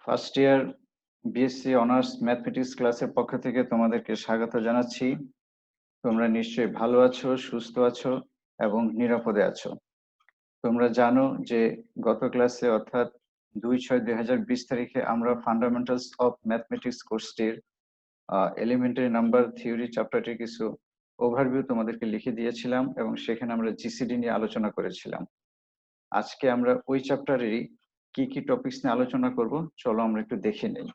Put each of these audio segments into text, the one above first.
First year BSc honours mathematics ক্লাসের পক্ষ থেকে তোমাদেরকে স্বাগত জানাচ্ছি। তোমরা নিশ্চয়ই ভালো আছো, সুস্থ আছো এবং নিরাপদে আছো। তোমরা জানো যে গত ক্লাসে অর্থাৎ 2/6/2020 তারিখে আমরা ফান্ডামেন্টালস অফ ম্যাথমেটিক্স কোর্সটির এলিমেন্টারি নাম্বার থিওরি চ্যাপ্টারটির কিছু ওভারভিউ তোমাদেরকে লিখে দিয়েছিলাম এবং সেখানে আমরা জিসিডি নিয়ে আলোচনা করেছিলাম। আজকে আমরা ওই চ্যাপ্টারেরই কি কি টপিকস নিয়ে আলোচনা করব, চলো আমরা একটু দেখে নেই।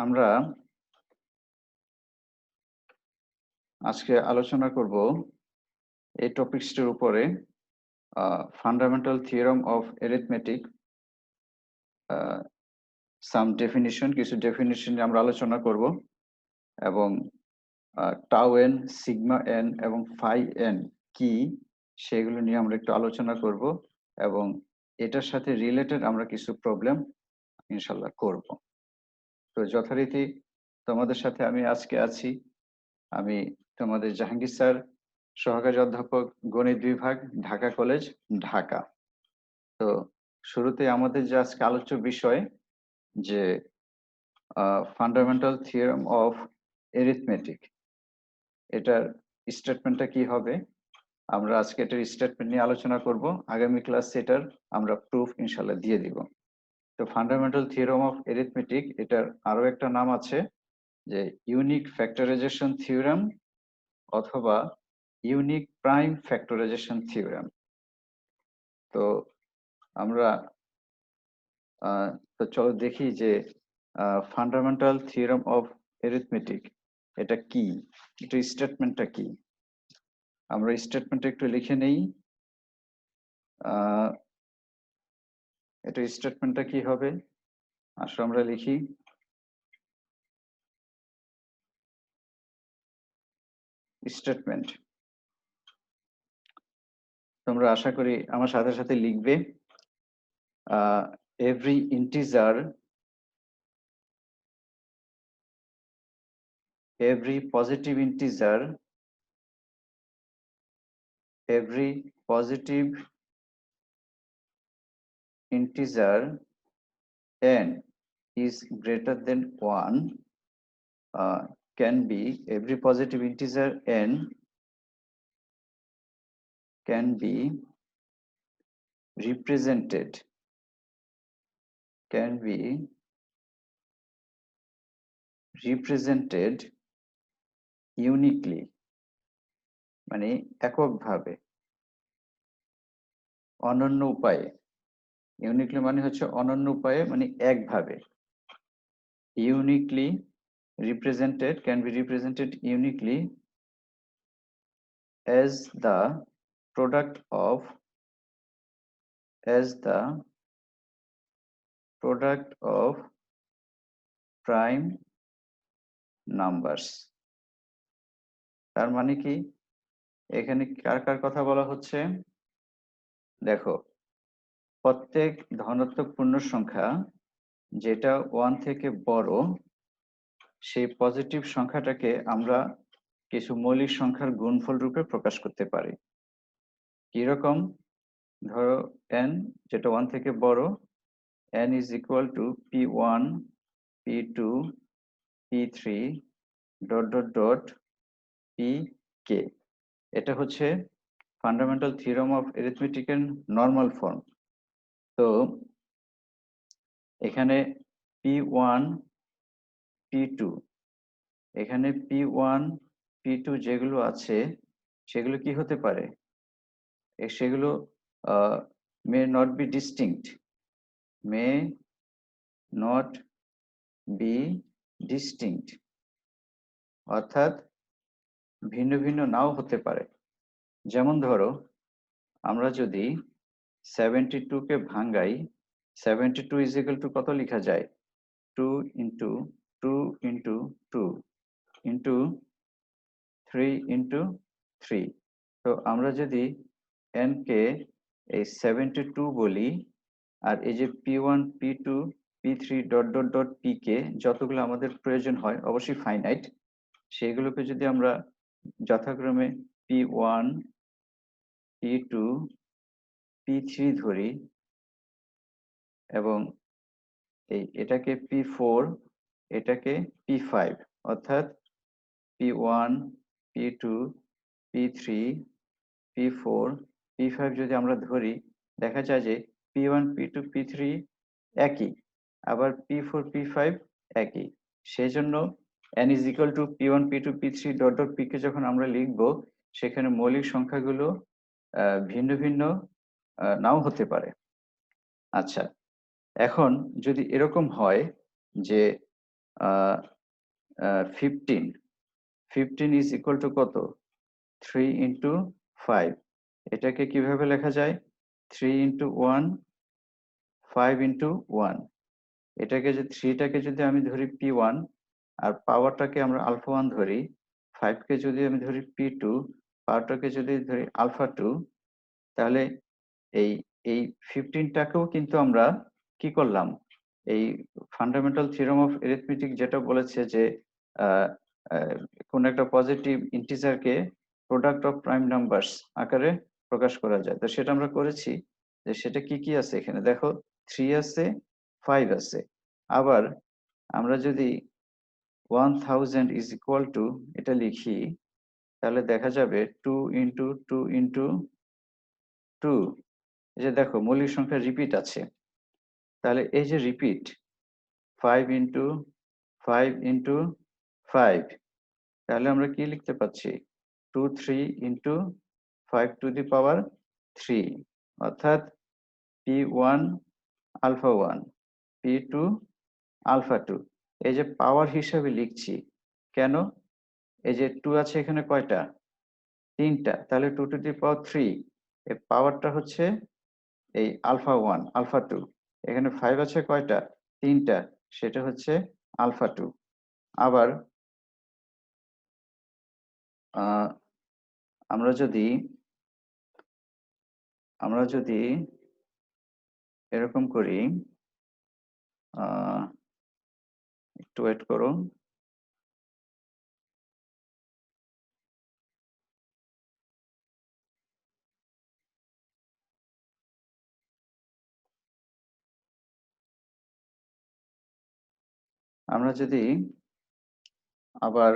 আমরা আজকে আলোচনা করব এই টপিকসটির উপরে fundamental theorem of arithmetic, some definition, কিছু ডেফিনিশন নিয়ে আমরা আলোচনা করব এবং টাউ এন, সিগমা এন এবং ফাই এন কি সেগুলো নিয়ে আমরা একটু আলোচনা করব এবং এটার সাথে রিলেটেড আমরা কিছু প্রবলেম ইনশাল্লাহ করব। তো যথারীতি তোমাদের সাথে আমি আজকে আছি, আমি তোমাদের জাহাঙ্গীর স্যার, সহকারী অধ্যাপক, গণিত বিভাগ, ঢাকা কলেজ, ঢাকা। তো শুরুতে আমাদের যে আজকে আলোচ্য বিষয় যে ফান্ডামেন্টাল থিওরাম অফ অ্যারিথমেটিক, এটার স্টেটমেন্টটা কি হবে আমরা আজকে এটার স্টেটমেন্ট নিয়ে আলোচনা করব। আগামী ক্লাসে এটার আমরা প্রুফ ইনশাল্লাহ দিয়ে দিব। তো ফান্ডামেন্টাল থিওরাম অফ অ্যারিথমেটিক, এটার আরো একটা নাম আছে যে ইউনিক ফ্যাক্টরাইজেশন থিওরাম অথবা ইউনিক প্রাইম ফ্যাক্টরাইজেশন থিওরাম। তো আমরা তো চলো দেখি যে ফান্ডামেন্টাল থিওরাম অফ অ্যারিথমেটিক এটা কি, এটা স্টেটমেন্টটা কি। আমরা স্টেটমেন্টটা একটু লিখে নেই। এটা স্টেটমেন্টটা কি হবে আসলে আমরা লিখি। স্টেটমেন্ট তোমরা আশা করি আমার সাথে সাথে লিখবে। Every integer, every positive integer, every positive integer n is greater than 1, can be, every positive integer n can be represented, can be represented uniquely, মানে এককভাবে, অনন্য উপায়ে। ইউনিকলি মানে হচ্ছে অনন্য উপায়ে, মানে একভাবে। Uniquely represented, can be represented uniquely as the product of, as the product of prime numbers। তার মানে কি, এখানে কার কার কথা বলা হচ্ছে দেখো, প্রত্যেক ধনাত্মক পূর্ণ সংখ্যা যেটা 1 থেকে বড়, সেই পজিটিভ সংখ্যাটাকে আমরা কিছু মৌলিক সংখ্যার গুণফল রূপে প্রকাশ করতে পারি। কিরকম, ধরো n যেটা 1 থেকে বড়, n is equal to p1 p2 p3 dot dot dot pk। এটা হচ্ছে ফান্ডামেন্টাল থিওরাম অফ অ্যারিথমেটিকের নরমাল ফর্ম। তো এখানে p1 p2, এখানে p1 p2 যেগুলো আছে সেগুলো কি হতে পারে, সেগুলো may not be distinct, may not be distinct, অর্থাৎ ভিন্ন ভিন্ন নাও হতে পারে। যেমন ধরো আমরা যদি 72 কে ভাঙাই, 72 ইজ ইকুয়াল টু কত লেখা যায়, 2 ইন্টু 2 ইন্টু 2 ইন্টু 3 ইন্টু 3। তো আমরা যদি n কে এই 72 বলি, আর এই যে p1 p2 p3 dot dot dot p কে যতগুলো আমাদের প্রয়োজন হয়, অবশ্যই ফাইনাইট, সেগুলোকে যদি আমরা যথাক্রমে P1, P2, P3 ধরি এবং এটাকে P4, এটাকে P5, অর্থাৎ P1, P2, P3, P4, P5 যদি আমরা ধরি, দেখা যায় যে P1, P2, P3 একই, আবার P4, P5 একই। সেই জন্য n is equal to P1, P2, P3 dot dot P কে যখন আমরা লিখব, সেখানে মৌলিক সংখ্যাগুলো ভিন্ন ভিন্ন নাও হতে পারে। আচ্ছা, এখন যদি এরকম হয় যে 15 is equal to কত, 3 into 5, এটাকে কিভাবে লেখা যায়, 3 into 1, 5 into 1। এটাকে যে 3টাকে যদি আমি ধরি P1 আর পাওয়ারটাকে আমরা আলফা 1 ধরি, 5কে যদি আমি ধরি P2, পাওয়ারটাকে যদি ধরি আলফা 2, তাহলে এই এই 15টাকেও কিন্তু আমরা কি করলাম, এই ফান্ডামেন্টাল থিওরেম অফ অ্যারিথমেটিক যেটা বলেছে যে কোন একটা পজিটিভ ইন্টিজারকে প্রোডাক্ট অফ প্রাইম নাম্বারস আকারে প্রকাশ করা যায়। তো সেটা আমরা করেছি। যে সেটা কি কি আছে, এখানে দেখো 3 আছে, 5 আছে। আবার আমরা যদি 1000 ইজ ইকুয়াল টু এটা লিখি, তাহলে দেখা যাবে 2 ইন্টু 2 ইন্টু 2। এই যে দেখো মৌলিক সংখ্যা রিপিট আছে, তাহলে এই যে রিপিট 5 ইন্টু 5 ইন্টু 5, তাহলে আমরা কি লিখতে পাচ্ছি, 2 3 ইন্টু 5 টু দি পাওয়ার 3, অর্থাৎ P1 আলফা 1, P2 আলফা 2। এই যে পাওয়ার হিসাবে লিখছি কেন, এই যে 2 আছে এখানে কয়টা, 3টা, তাহলে 2 টু দি পাওয়ার 3, এই পাওয়ারটা হচ্ছে এই আলফা 1 আলফা 2। এখানে 5 আছে কয়টা, 3টা, সেটা হচ্ছে আলফা 2। আবার আমরা যদি এরকম করি, একটু ওয়েট করুন। আমরা যদি আবার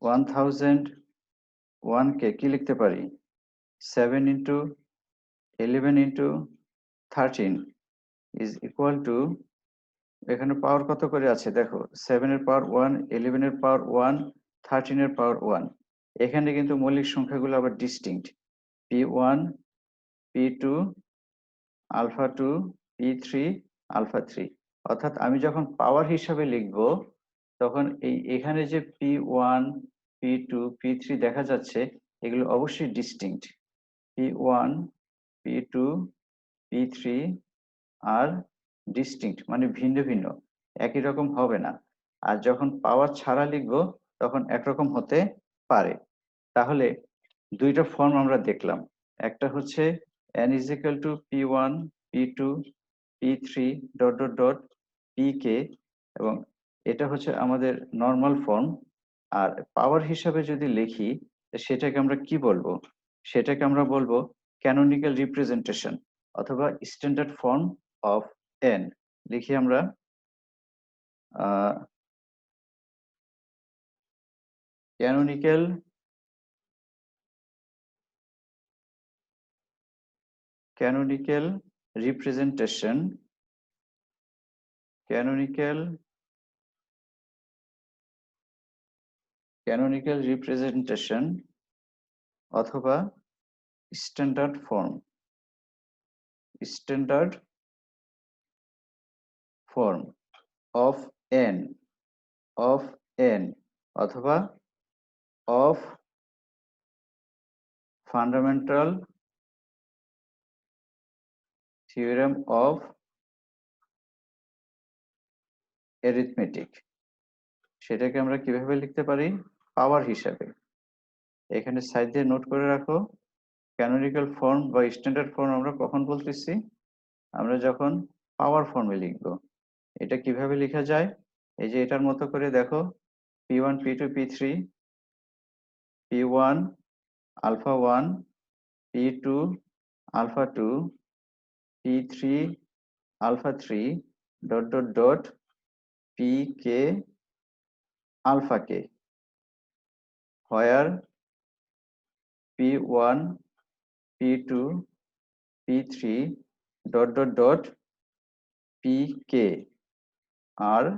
1001 কে কি লিখতে পারি, 7 into 11 into 13 is equal two, এখানে পাওয়ার কত করে আছে দেখো, 7 এর পাওয়ার 1, 11 এর পাওয়ার 1, 13 এর পাওয়ার 1। এখানে কিন্তু মৌলিক সংখ্যাগুলো আবার distinct, P1, P2, alpha 2, P3, alpha 3। অর্থাৎ আমি যখন পাওয়ার হিসাবে লিখব, তখন এখানে যে P1, P2, P3 দেখা যাচ্ছে, এগুলো অবশ্যই ডিস্টিংক্ট। P1, P2, P3 আর ডিস্টিংক্ট, মানে ভিন্ন ভিন্ন, একই রকম হবে না। আর যখন পাওয়ার ছাড়া লিখব, তখন একরকম হতে পারে। তাহলে দুইটা ফর্ম আমরা দেখলাম, একটা হচ্ছে n is equal to P1, P2, P3 dot dot dot Pk, এবং এটা হচ্ছে আমাদের নর্মাল ফর্ম। আর পাওয়ার হিসাবে যদি লিখি, সেটাকে আমরা কি বলবো, সেটাকে আমরা বলবো ক্যানোনিক্যাল রিপ্রেজেন্টেশন অথবা স্ট্যান্ডার্ড ফর্ম অফ n। লিখি আমরা ক্যানোনিক্যাল রিপ্রেজেন্টেশন, ক্যানোনিক্যাল রিপ্রেজেন্টেশন অথবা স্ট্যান্ডার্ড ফর্ম অফ n অথবা of fundamental theorem of arithmetic. সেটাকে আমরা কিভাবে লিখতে পারি, পাওয়ার হিসাবে। এখানে সাইড দিয়ে নোট করে রাখো, ক্যানোনিক্যাল ফর্ম বা স্ট্যান্ডার্ড ফর্ম আমরা কখন বলতেছি, আমরা যখন পাওয়ার ফর্মে লিখব। এটা কিভাবে লেখা যায়? এই যে এটার মতো করে দেখো, P1 P2 P3, P1 alpha 1, P2 alpha 2, P3 alpha 3 dot dot dot PK alpha K, where P1 P2 P3 dot dot dot PK are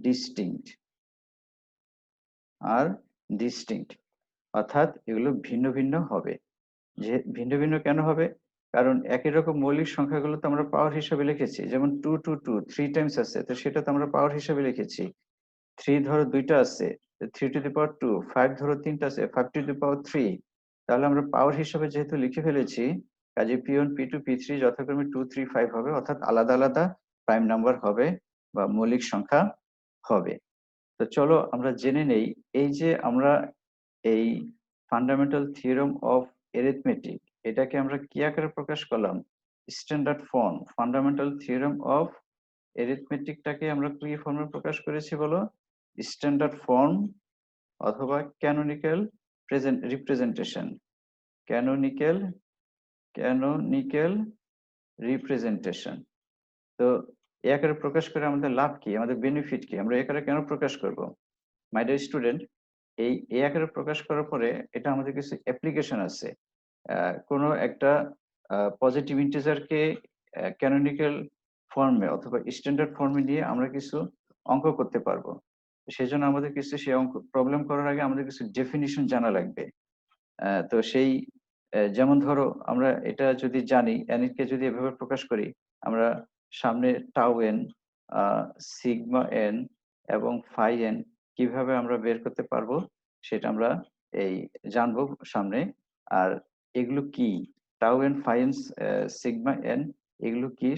distinct, অর্থাৎ এগুলো ভিন্ন ভিন্ন হবে। যে ভিন্ন ভিন্ন কেন হবে? কারণ একই রকম মৌলিক সংখ্যাগুলো তো আমরা পাওয়ার হিসেবে লিখেছি, যেমন 2 2 2 3 টাইমস আছে, তো সেটা তো আমরা পাওয়ার হিসেবে লিখেছি। 3 ধরো দুইটা আছে, 3 টু দি পাওয়ার 2, 5 ধরো তিনটা আছে, 5 টু দি পাওয়ার 3। তাহলে আমরা পাওয়ার হিসেবে যেহেতু লিখে ফেলেছি, কাজে P1 P2 P3 যথাক্রমে 2 3 5 হবে, অর্থাৎ আলাদা আলাদা প্রাইম নাম্বার হবে বা মৌলিক সংখ্যা হবে। তো চলো আমরা জেনে নেই, এই যে আমরা এই ফান্ডামেন্টাল থিওরেম অফ এরিথমেটিক, এটাকে আমরা কি আকারে প্রকাশ করলাম? Standard form. Fundamental theorem of এরিথমেটিকটাকে আমরা কি ফর্মে প্রকাশ করেছি বলো? স্ট্যান্ডার্ড ফর্ম অথবা ক্যানোনিক্যাল রিপ্রেজেন্টেশন। Canonical representation. তো এই আকারে প্রকাশ করে আমাদের লাভ কি, আমাদের বেনিফিট কি, আমরা এই আকারে কেন প্রকাশ করব? মাই ডিয়ার স্টুডেন্ট, এই আকারে প্রকাশ করার পরে এটা আমাদের কিছু অ্যাপ্লিকেশন আছে। কোনো একটা পজিটিভ ইন্টিজারকে ক্যানোনিক্যাল ফর্মে অথবা স্ট্যান্ডার্ড ফর্মে নিয়ে আমরা কিছু অঙ্ক করতে পারবো। সেজন্য আমাদের কিছু সেই অঙ্ক প্রবলেম করার আগে আমাদের কিছু ডেফিনিশন জানা লাগবে। তো সেই যেমন ধরো আমরা এটা যদি জানি, কে যদি এভাবে প্রকাশ করি, আমরা সামনে টাউ এন, সিগমা এন এবং ফাই এন কিভাবে আমরা বের করতে পারবো সেটা আমরা এই জানবো সামনে। আর এগুলো কি, tau n, phi n, sigma n, এগুলো কি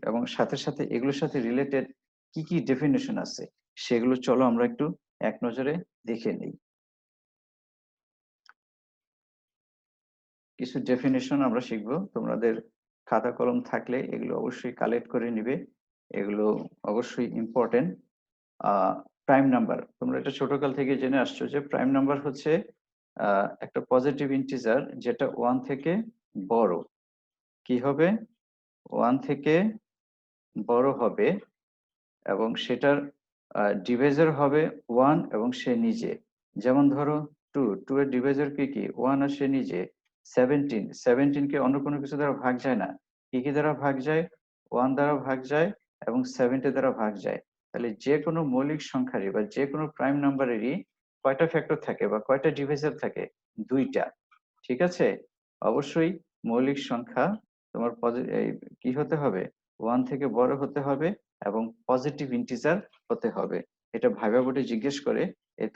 এবং সাথে সাথে এগুলোর সাথে রিলেটেড কি কি ডেফিনেশন আছে সেগুলো চলো আমরা একটু এক নজরে দেখে নিই। কিছু ডেফিনেশন আমরা শিখবো, তোমাদের খাতা কলম থাকলে এগুলো অবশ্যই কালেক্ট করে নিবে, এগুলো অবশ্যই ইম্পর্টেন্ট। প্রাইম নাম্বার, তোমরা এটা ছোটকাল থেকে জেনে আসছো যে প্রাইম নাম্বার হচ্ছে একটা পজিটিভ ইন্টিজার যেটা 1 থেকে বড়। কি হবে? 1 থেকে বড় হবে এবং সেটার ডিভাইজার হবে 1 এবং সে নিজে। যেমন ধরো 2 এর ডিভাইজার কি কি? 1 আর সে নিজে। 17 কে অন্য কোনো কিছু দ্বারা ভাগ যায় না। কি কি দ্বারা ভাগ যায়? 1 দ্বারা ভাগ যায় এবং 70 দ্বারা ভাগ যায়। তাহলে যে কোনো মৌলিক সংখ্যারই বা যে কোনো প্রাইম নাম্বারেরই কয়টা ফ্যাক্টর থাকে বা কয়টা ডিভাইজার থাকে? 2টা। ঠিক আছে? অবশ্যই মৌলিক সংখ্যা তোমার কি হতে হবে? 1 থেকে বড় হতে হবে এবং পজিটিভ ইন্টিজার হতে হবে। এটা ভাইবা বোর্ডে জিজ্ঞেস করে,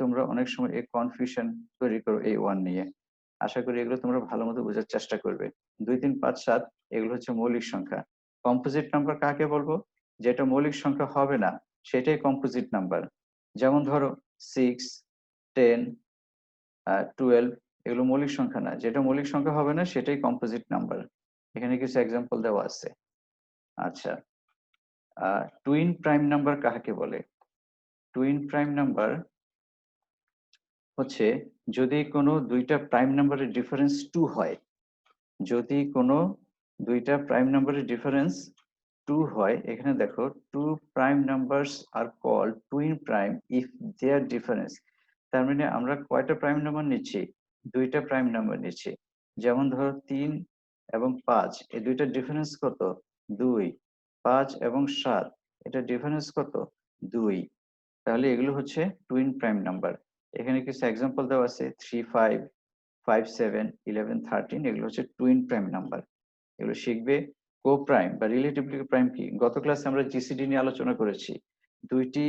তোমরা অনেক সময় এই কনফিউশন তৈরি করো এই 1 নিয়ে। আশা করি এগুলো তোমরা ভালো মতো বোঝার চেষ্টা করবে। 2 3 5 7 এগুলো হচ্ছে মৌলিক সংখ্যা। কম্পোজিট নাম্বার কাকে বলবো? যেটা মৌলিক সংখ্যা হবে না সেটাই কম্পোজিট নাম্বার। যেমন ধরো 6, 10, 12 এগুলো মৌলিক সংখ্যা না, যেটা মৌলিক সংখ্যা হবে না সেটাই কম্পোজিট নাম্বার। এখানে কিছু এক্সাম্পল দেওয়া আছে। আচ্ছা, টুইন প্রাইম নাম্বার কাকে বলে? টুইন প্রাইম নাম্বার হচ্ছে যদি কোনো দুইটা প্রাইম নাম্বারের ডিফারেন্স 2 হয়। যদি কোনো দুইটা প্রাইম নাম্বারের ডিফারেন্স 2 হয়, এখানে দেখো 2 প্রাইম নাম্বারস আর called twin prime if their difference. তার মানে আমরা কয়টা প্রাইম নাম্বার নিচ্ছি? দুইটা প্রাইম নাম্বার নিচ্ছি। যেমন ধরো 3 এবং 5, এই দুইটা ডিফারেন্স কত? 2। 5 এবং 7, এটা ডিফারেন্স কত? 2। তাহলে এগুলো হচ্ছে টুইন প্রাইম নাম্বার। এখানে কিছু এক্সাম্পল দেওয়া আছে, 3 5, 5 7, 11 13, এগুলো হচ্ছে টুইন প্রাইম নাম্বার। এগুলো শিখবে। কো প্রাইম বা রিলেটিভলি প্রাইম কি? গত ক্লাসে আমরা জিসিডি নিয়ে আলোচনা করেছি। দুইটি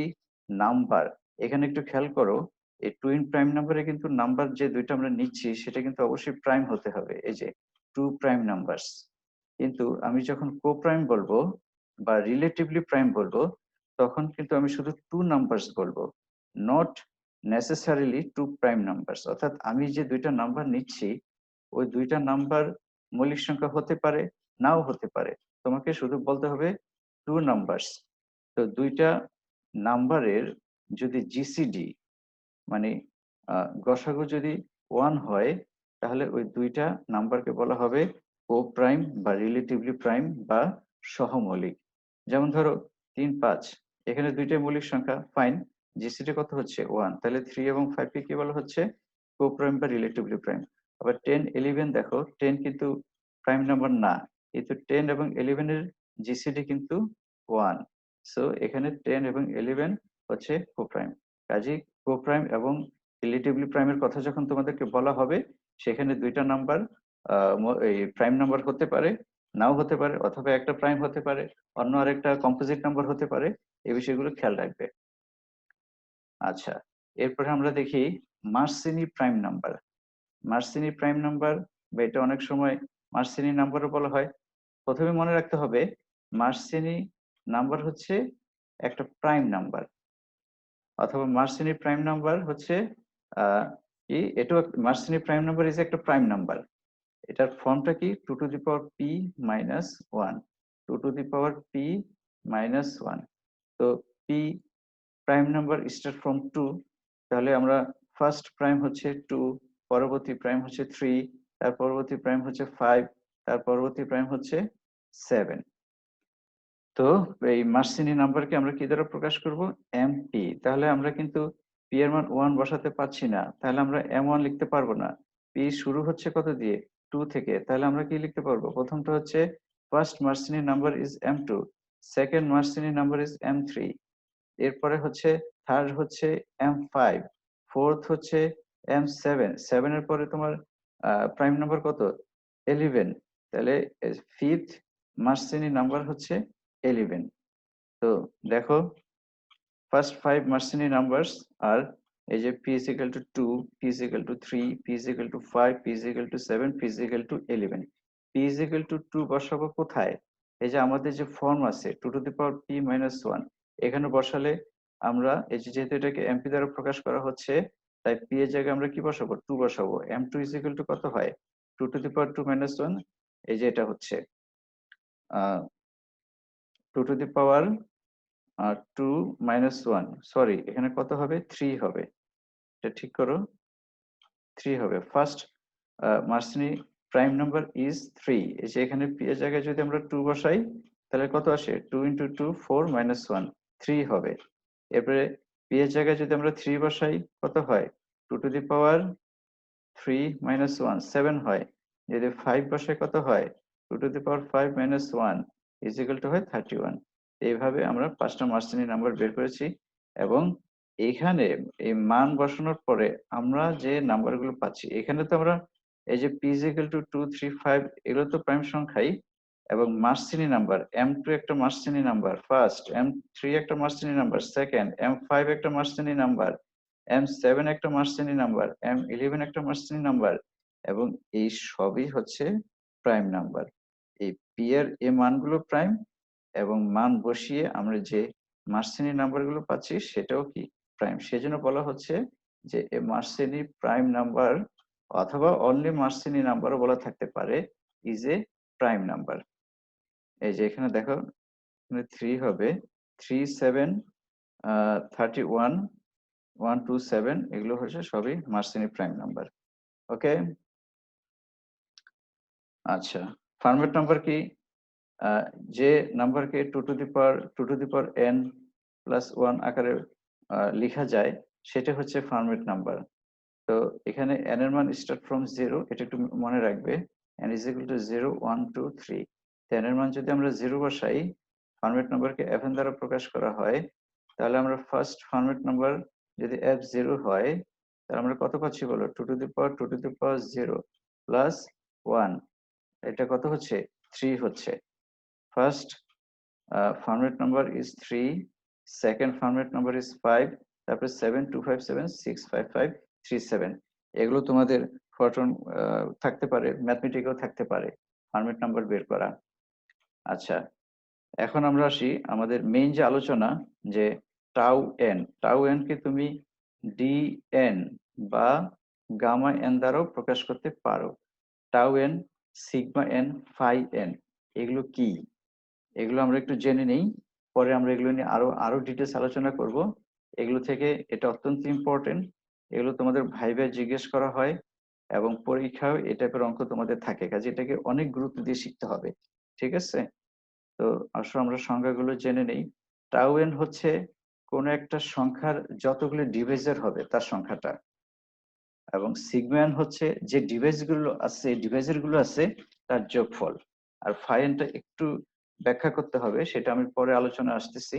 নাম্বার, এখানে একটু খেয়াল করো, এই টুইন প্রাইম নাম্বারে কিন্তু নাম্বার যে দুইটা আমরা নিচ্ছি সেটা কিন্তু অবশ্যই প্রাইম হতে হবে। এই যে 2 প্রাইম নাম্বারস। কিন্তু আমি যখন কো প্রাইম বলবো বা রিলেটিভলি প্রাইম বলবো তখন কিন্তু আমি শুধু 2 নাম্বারস বলবো, নট নেসেসারিলি 2 প্রাইম নাম্বারস। অর্থাৎ আমি যে দুইটা নাম্বার নিচ্ছি ওই দুইটা নাম্বার মৌলিক সংখ্যা হতে পারে, নাও হতে পারে। তোমাকে শুধু বলতে হবে 2 নাম্বারস। তো দুইটা নাম্বারের যদি জিসিডি মানে গসাগু যদি 1 হয়, তাহলে ওই দুইটা নাম্বারকে বলা হবে কো প্রাইম বা রিলেটিভলি প্রাইম বা সহমৌলিক। যেমন ধরো 3, 5, এখানে দুইটাই মৌলিক সংখ্যা, ফাইন, জিসিডি কত হচ্ছে 1, তাহলে 3 এবং 5 কে কি বলা হচ্ছে কো প্রাইম বা রিলেটিভলি প্রাইম। আবার 10, 11 দেখো, 10 কিন্তু প্রাইম নাম্বার না, কিন্তু 10 এবং 11 এর জিসিডি কিন্তু 1, সো এখানে 10 এবং 11 হচ্ছে কো প্রাইম। কাজেই কো প্রাইম এবং রিলেটিভলি প্রাইমের কথা যখন তোমাদেরকে বলা হবে, সেখানে দুইটা নাম্বার এই প্রাইম নাম্বার হতে পারে, নাও হতে পারে, অথবা একটা প্রাইম হতে পারে, অন্য আরেকটা কম্পোজিট নাম্বার হতে পারে। এই বিষয়গুলো খেয়াল রাখবে। আচ্ছা, এরপরে আমরা দেখি মার্সিনি প্রাইম নাম্বার। মার্সিনি প্রাইম নাম্বার বা এটা অনেক সময় মার্সিনি নাম্বারও বলা হয়। প্রথমে মনে রাখতে হবে মার্সিনি নাম্বার হচ্ছে একটা প্রাইম নাম্বার, অথবা মার্সিনি প্রাইম নাম্বার হচ্ছে আহ কি, এটাও মার্সিনি প্রাইম নাম্বার ইজ একটা প্রাইম নাম্বার। এটার ফর্মটা কি, 2 two the power p minus 1, 2 two the power p minus 1। তো p prime number start from 2, তাহলে আমরা ফার্স্ট প্রাইম হচ্ছে 2, পরবর্তী প্রাইম হচ্ছে 3, তার পরবর্তী প্রাইম হচ্ছে 5, তার পরবর্তী প্রাইম হচ্ছে 7। তো এই মার্সিনি নাম্বারকে আমরা কি দ্বারা প্রকাশ করব, এমপি। তাহলে আমরা কিন্তু পি এর মান 1 বসাতে পারছি না, তাহলে আমরা m1 লিখতে পারবো না। পি শুরু হচ্ছে কত দিয়ে, 2 থেকে, তাহলে আমরা কি লিখতে পারবো, প্রথমটা হচ্ছে first Mersenne number is m2, second Mersenne number is m3, এরপরে হচ্ছে থার্ড হচ্ছে m5, ফোর্থ হচ্ছে m7, 7 এর পরে তোমার প্রাইম নাম্বার কত, 11, তাহলে ফিফথ মার্সিনি নাম্বার হচ্ছে 11। তো দেখো ফার্স্ট 5 মার্সিনি নাম্বারস আর এই যে p is equal to 2, p is equal to 3, p is equal to 5, p is equal to 7, p is equal to 11। p is equal to 2 বসাবো কোথায়, এই যে আমাদের যে ফর্ম আছে 2 two the power p minus 1, এখানে বসালে আমরা এই যে যেহেতু এটাকে এমপি দ্বারা প্রকাশ করা হচ্ছে, তাই p এর জায়গায় আমরা কি বসাবো, 2 বসাবো। m2 is equal to কত হয়, 2 টু দি পাওয়ার 2 মাইনাস 1, এই যে এটা হচ্ছে 2 two the power 2 minus 1, sorry এখানে কত হবে, 3 হবে, এটা ঠিক করো, 3 হবে। ফার্স্ট মার্সিনি প্রাইম নাম্বার ইজ 3, এই যে এখানে p এর জায়গায় যদি আমরা 2 বসাই, তাহলে কত আসে, 2 ইন্টু 2 4 মাইনাস 1 3 হবে। এরপরে p এর জায়গায় যদি আমরা 3 বসাই, কত হয়, 2 টু দি পাওয়ার 3 মাইনাস 1 7 হয়। যদি 5 বসাই কত হয়, 2 two the power 5 minus 1 is equal two হয় 31। এইভাবে আমরা 5টা মার্সিনি নাম্বার বের করেছি, এবং এখানে এই মান বসানোর পরে আমরা যে নাম্বারগুলো পাচ্ছি, এখানে তো আমরা এই যে p is equal to 2 3 5 এগুলো তো প্রাইম সংখ্যাই, এবং মার্সিনি নাম্বার m2 একটা মার্সিনি নাম্বার, ফার্স্ট m3 একটা মার্সিনি নাম্বার, সেকেন্ড m5 একটা মার্সিনি নাম্বার, m7 একটা মার্সিনি নাম্বার, m11 একটা মার্সিনি নাম্বার, এবং এই সবই হচ্ছে প্রাইম নাম্বার। এই পি এর এই মানগুলো প্রাইম, এবং মান বসিয়ে আমরা যে মার্সিনি নাম্বারগুলো পাচ্ছি সেটাও কি প্রাইম। সেজন্য বলা হচ্ছে যে এ মার্সিনি প্রাইম নাম্বার, অথবা অনলি মার্সিনি নাম্বারও বলা থাকতে পারে, ইজ এ প্রাইম নাম্বার। এই যে এখানে দেখো, এখানে 3 হবে, 3 7 31 127, এগুলো হচ্ছে সবই মার্সিনি প্রাইম নাম্বার। ওকে, আচ্ছা, ফার্মেট নাম্বার কি, আহ, যে নাম্বারকে 2 two the power n plus 1 আকারে লেখা যায়, সেটা হচ্ছে ফার্মেট নাম্বার। তো এখানে n এর মান স্টার্ট ফ্রম 0, এটা একটু মনে রাখবে, n is equal to 0 1 2 3। তো n এর মান যদি আমরা 0 বসাই, ফার্মেট নাম্বারকে fn দ্বারা প্রকাশ করা হয়, তাহলে আমরা ফার্স্ট ফার্মেট নাম্বার যদি f0 হয়, তাহলে আমরা কত পাচ্ছি বলো, 2 two the power 2 two the power 0 plus 1, এটা কত হচ্ছে, 3 হচ্ছে। First permit number is 3, second permit number is 5, তারপরে 7 2 5 7 6 5 5 3 7। এগুলো তোমাদের ফরট্রান থাকতে পারে, ম্যাথমেটিকেও থাকতে পারে ফার্মেট নাম্বার বের করা। আচ্ছা, এখন আমরা আসি আমাদের মেইন যে আলোচনা, যে টাউ এন কে তুমি ডি এন বা গামা এন দ্বারাও প্রকাশ করতে পারো। Tau n, sigma n, phi n, এগুলো কি, এগুলো আমরা একটু জেনে নেই, পরে আমরা এগুলো নিয়ে আরো ডিটেলস আলোচনা করব। এগুলো থেকে এটা অত্যন্ত ইম্পর্টেন্ট, এগুলো তোমাদের ভাইভা জিজ্ঞেস করা হয় এবং পরীক্ষাও এই টাইপের অঙ্ক তোমাদের থাকে, কাজে এটাকে অনেক গুরুত্ব দিয়ে শিখতে হবে। ঠিক আছে, তো আসলে আমরা সংখ্যাগুলো জেনে নেই। টাউ এন হচ্ছে কোন একটা সংখ্যার যতগুলো ডিভাইজার হবে তার সংখ্যাটা, এবং সিগমা এন হচ্ছে যে ডিভাইজার গুলো আছে তার যোগফল। আর ফাই এনটা একটু ব্যাখ্যা করতে হবে, সেটা আমি পরে আলোচনা আসতেছি।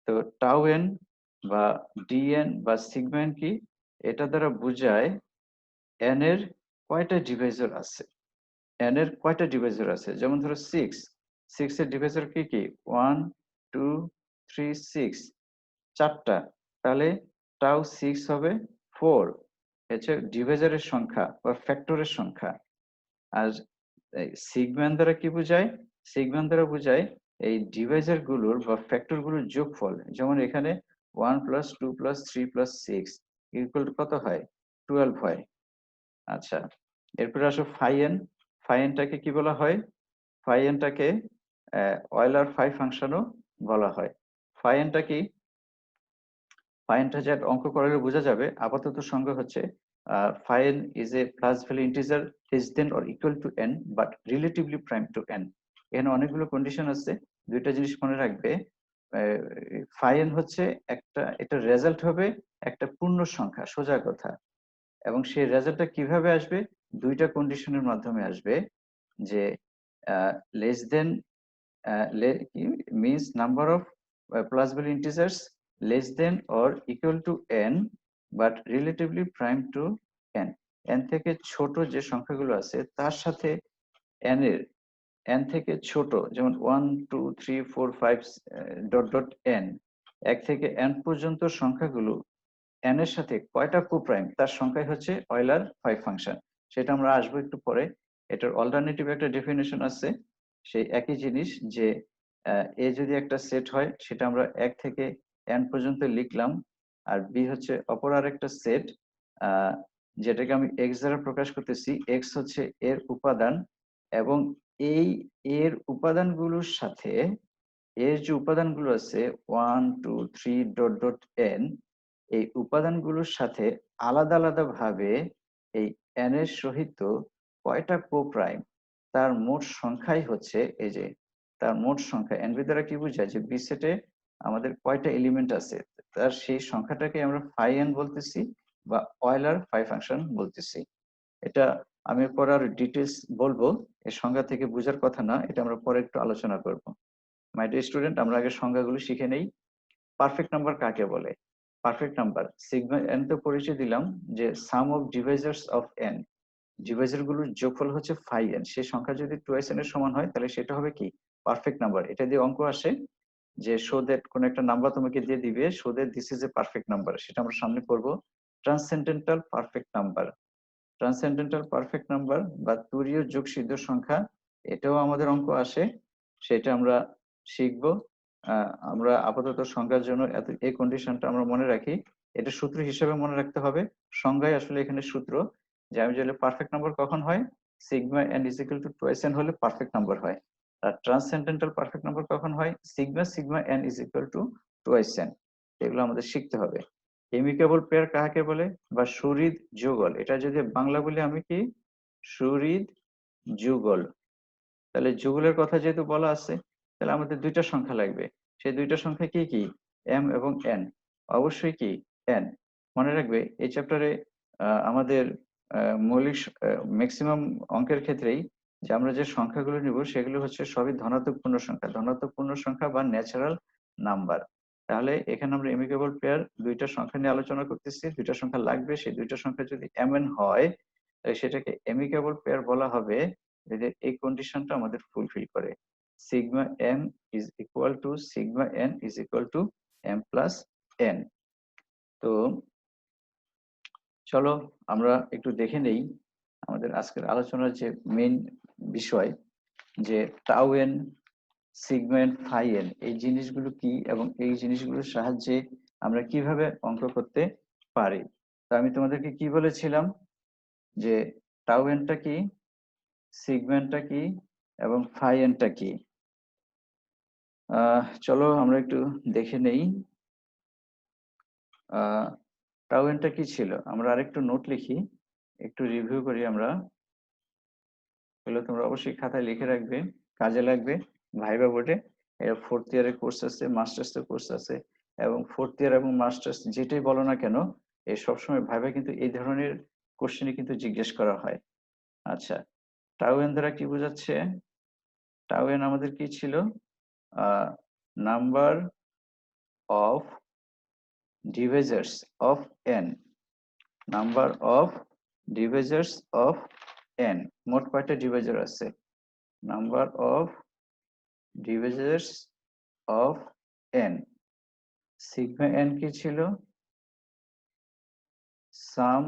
তো টাউ এন বা ডিএন বা সিগমা এন কি, এটা দ্বারা বোঝায় এন এর কয়টা ডিভাইজার আছে। এন এর কয়টা ডিভাইজার আছে, যেমন ধরো 6 এর ডিভাইজার কি কি, 1 2 3 6, চারটা। তাহলে টাউ 6 হবে 4, হচ্ছে ডিভাইজারের সংখ্যা বা ফ্যাক্টরের সংখ্যা। আর সিগম্যান দ্বারা কি বোঝায়, সিগম্যান দ্বারা বোঝায় এই ডিভাইজার গুলোর বা ফ্যাক্টর গুলোর যোগফল। যেমন এখানে 1 + 2 + 3 + 6 ইকুয়াল টু কত হয়, 12 হয়। আচ্ছা, এরপরে আসো ফাই এন। ফাই এনটাকে কি বলা হয়, ফাই এনটাকে অয়লার ফাই ফাংশনও বলা হয়। ফাই এনটা কি, ফাই এনটা যে অঙ্ক করলে বোঝা যাবে। আপাতত সংজ্ঞা হচ্ছে phi n is a plus value integer less than or equal to n but relatively prime to n. এখানে অনেকগুলো কন্ডিশন আছে, দুইটা জিনিস মনে রাখবে। ফাই এন হচ্ছে একটা, এটা রেজাল্ট হবে একটা পূর্ণ সংখ্যা, সোজা কথা। এবং সেই রেজাল্টটা কিভাবে আসবে, দুইটা কন্ডিশনের মাধ্যমে আসবে। যে less than means number of plus value integers less than or equal to n but relatively prime to n। n থেকে ছোট যে সংখ্যাগুলো আছে তার সাথে n এর, n থেকে ছোট যেমন 1 2 3 4 5 ডট ডট n, 1 থেকে n পর্যন্ত সংখ্যাগুলো n এর সাথে কয়টা কোপ্রাইম তার সংখ্যাই হচ্ছে অয়লার ফাই ফাংশন। সেটা আমরা আসবো একটু পরে। এটার অল্টারনেটিভ একটা ডেফিনেশন আছে, সেই একই জিনিস যে এ যদি একটা সেট হয় সেটা আমরা 1 থেকে n পর্যন্ত লিখলাম, আর বি হচ্ছে অপর আরেকটা সেট যেটাকে আমি x দ্বারা প্রকাশ করতেছি। x হচ্ছে এর উপাদান, এবং এই এর উপাদানগুলোর সাথে এর যে উপাদানগুলো আছে 1 2 3 ডট ডট n, এই উপাদানগুলোর সাথে আলাদা আলাদা ভাবে এই n এর সহিত কয়টা কোপ্রাইম তার মোট সংখ্যাই হচ্ছে, এই যে তার মোট সংখ্যা। n দ্বারা কি বোঝায়, যে বি সেটে আমাদের কয়টা এলিমেন্ট আছে তার সেই সংখ্যাটাকে আমরা ফাই n বলতেছি বা অয়লার ফাই ফাংশন বলতেছি। এটা আমি পরে আরো ডিটেলস বলবো, এর সংজ্ঞা থেকে বোঝার কথা না, এটা আমরা পরে একটু আলোচনা করব। মাই ডিয়ার স্টুডেন্ট, আমরা আগে সংজ্ঞাগুলো শিখে নেই। পারফেক্ট নাম্বার কাকে বলে, পারফেক্ট নাম্বার সিগমা এন তো পরিচয় দিলাম, যে সাম of divisors of N, Deviser গুলোর যোগফল হচ্ছে ফাই এন। সেই সংখ্যা যদি টুয়াইস এন এর সমান হয় তাহলে সেটা হবে কি, পারফেক্ট নাম্বার। এটা দিয়ে অঙ্ক আসে যে শো দ্যাট কোন একটা নাম্বার তোমাকে দিয়ে দিবে, show that this is A perfect number, সেটা আমরা সামনে করব। Transcendental perfect number, transcendental perfect number বা তুরীয় যোগসিদ্ধ সংখ্যা, এটাও আমাদের অঙ্ক আসে, সেটা আমরা শিখবো। আমরা আপাতত সংজ্ঞার জন্য এই কন্ডিশনটা আমরা মনে রাখি। এটা সূত্র হিসেবে মনে রাখতে হবে, সংজ্ঞায় আসলে এখানে সূত্র, যে আমি যদি পারফেক্ট নাম্বার কখন হয়, sigma n is equal two twice N হলে পারফেক্ট নাম্বার হয়। আর ট্রান্সেন্ডেন্টাল পারফেক্ট নাম্বার কখন হয়, sigma n is equal two twice N. এগুলো আমাদের শিখতে হবে। এমিকেবল পেয়ার কাকে বলে, বা সুহৃদ যুগল, এটা যদি বাংলা বলি আমি কি, সুহৃদ যুগল। তাহলে যুগলের কথা যেহেতু বলা আছে, তাহলে আমাদের দুইটা সংখ্যা লাগবে। সেই দুইটা সংখ্যা কি কি, এম এবং এন। অবশ্যই কি এন। মনে রাখবে এই চ্যাপ্টারে আমাদের মৌলিক ম্যাক্সিমাম অঙ্কের ক্ষেত্রেই যে আমরা যে সংখ্যাগুলো নিব সেগুলো হচ্ছে সবই ধনাত্মক পূর্ণ সংখ্যা, ধনাত্মক পূর্ণ সংখ্যা বা ন্যাচারাল নাম্বার। তাহলে এখানে আমরা এমিকেবল পেয়ার দুইটা সংখ্যা নিয়ে আলোচনা করতেছি, দুইটা সংখ্যা লাগবে, সেই দুইটা সংখ্যা যদি এম এন হয় তাহলে সেটাকে এমিকেবল পেয়ার বলা হবে, যদি এই কন্ডিশনটা আমাদের ফুলফিল করে। Sigma m is equal to sigma n is equal to m plus n. তো চলো আমরা একটু দেখে নেই আমাদের আজকের আলোচনার যে মেইন বিষয়, যে tau n, sigma n, phi n, এই জিনিসগুলো কি এবং এই জিনিসগুলোর সাহায্যে আমরা কিভাবে অঙ্ক করতে পারি। তো আমি তোমাদেরকে কি বলেছিলাম, যে টাউ এনটা কি, সিগমা এনটা কি এবং ফাই এনটা কি। চলো আমরা একটু দেখে নেই টাউ এনটা কি ছিল। আমরা আরেকটু নোট লিখি, একটু রিভিউ করি আমরা। এগুলো তোমরা অবশ্যই খাতায় লিখে রাখবে, কাজে লাগবে ভাইবা বোর্ডে। এর 4th ইয়ারের কোর্স আছে, মাস্টার্সের কোর্স আছে, এবং 4th ইয়ার এবং মাস্টার্স যেটাই বলো না কেন, এই সবসময় ভাইবা কিন্তু এই ধরনের কোশ্চেনই কিন্তু জিজ্ঞেস করা হয়। আচ্ছা, টাউ এন দ্বারা কি বোঝাচ্ছে? টাউ এন আমাদের কি ছিল? Number of divisors of n, number of divisors of n. মোট কয়টা ডিভাইজার আছে? Number of divisors of n. Sigma n কি ছিল? Sum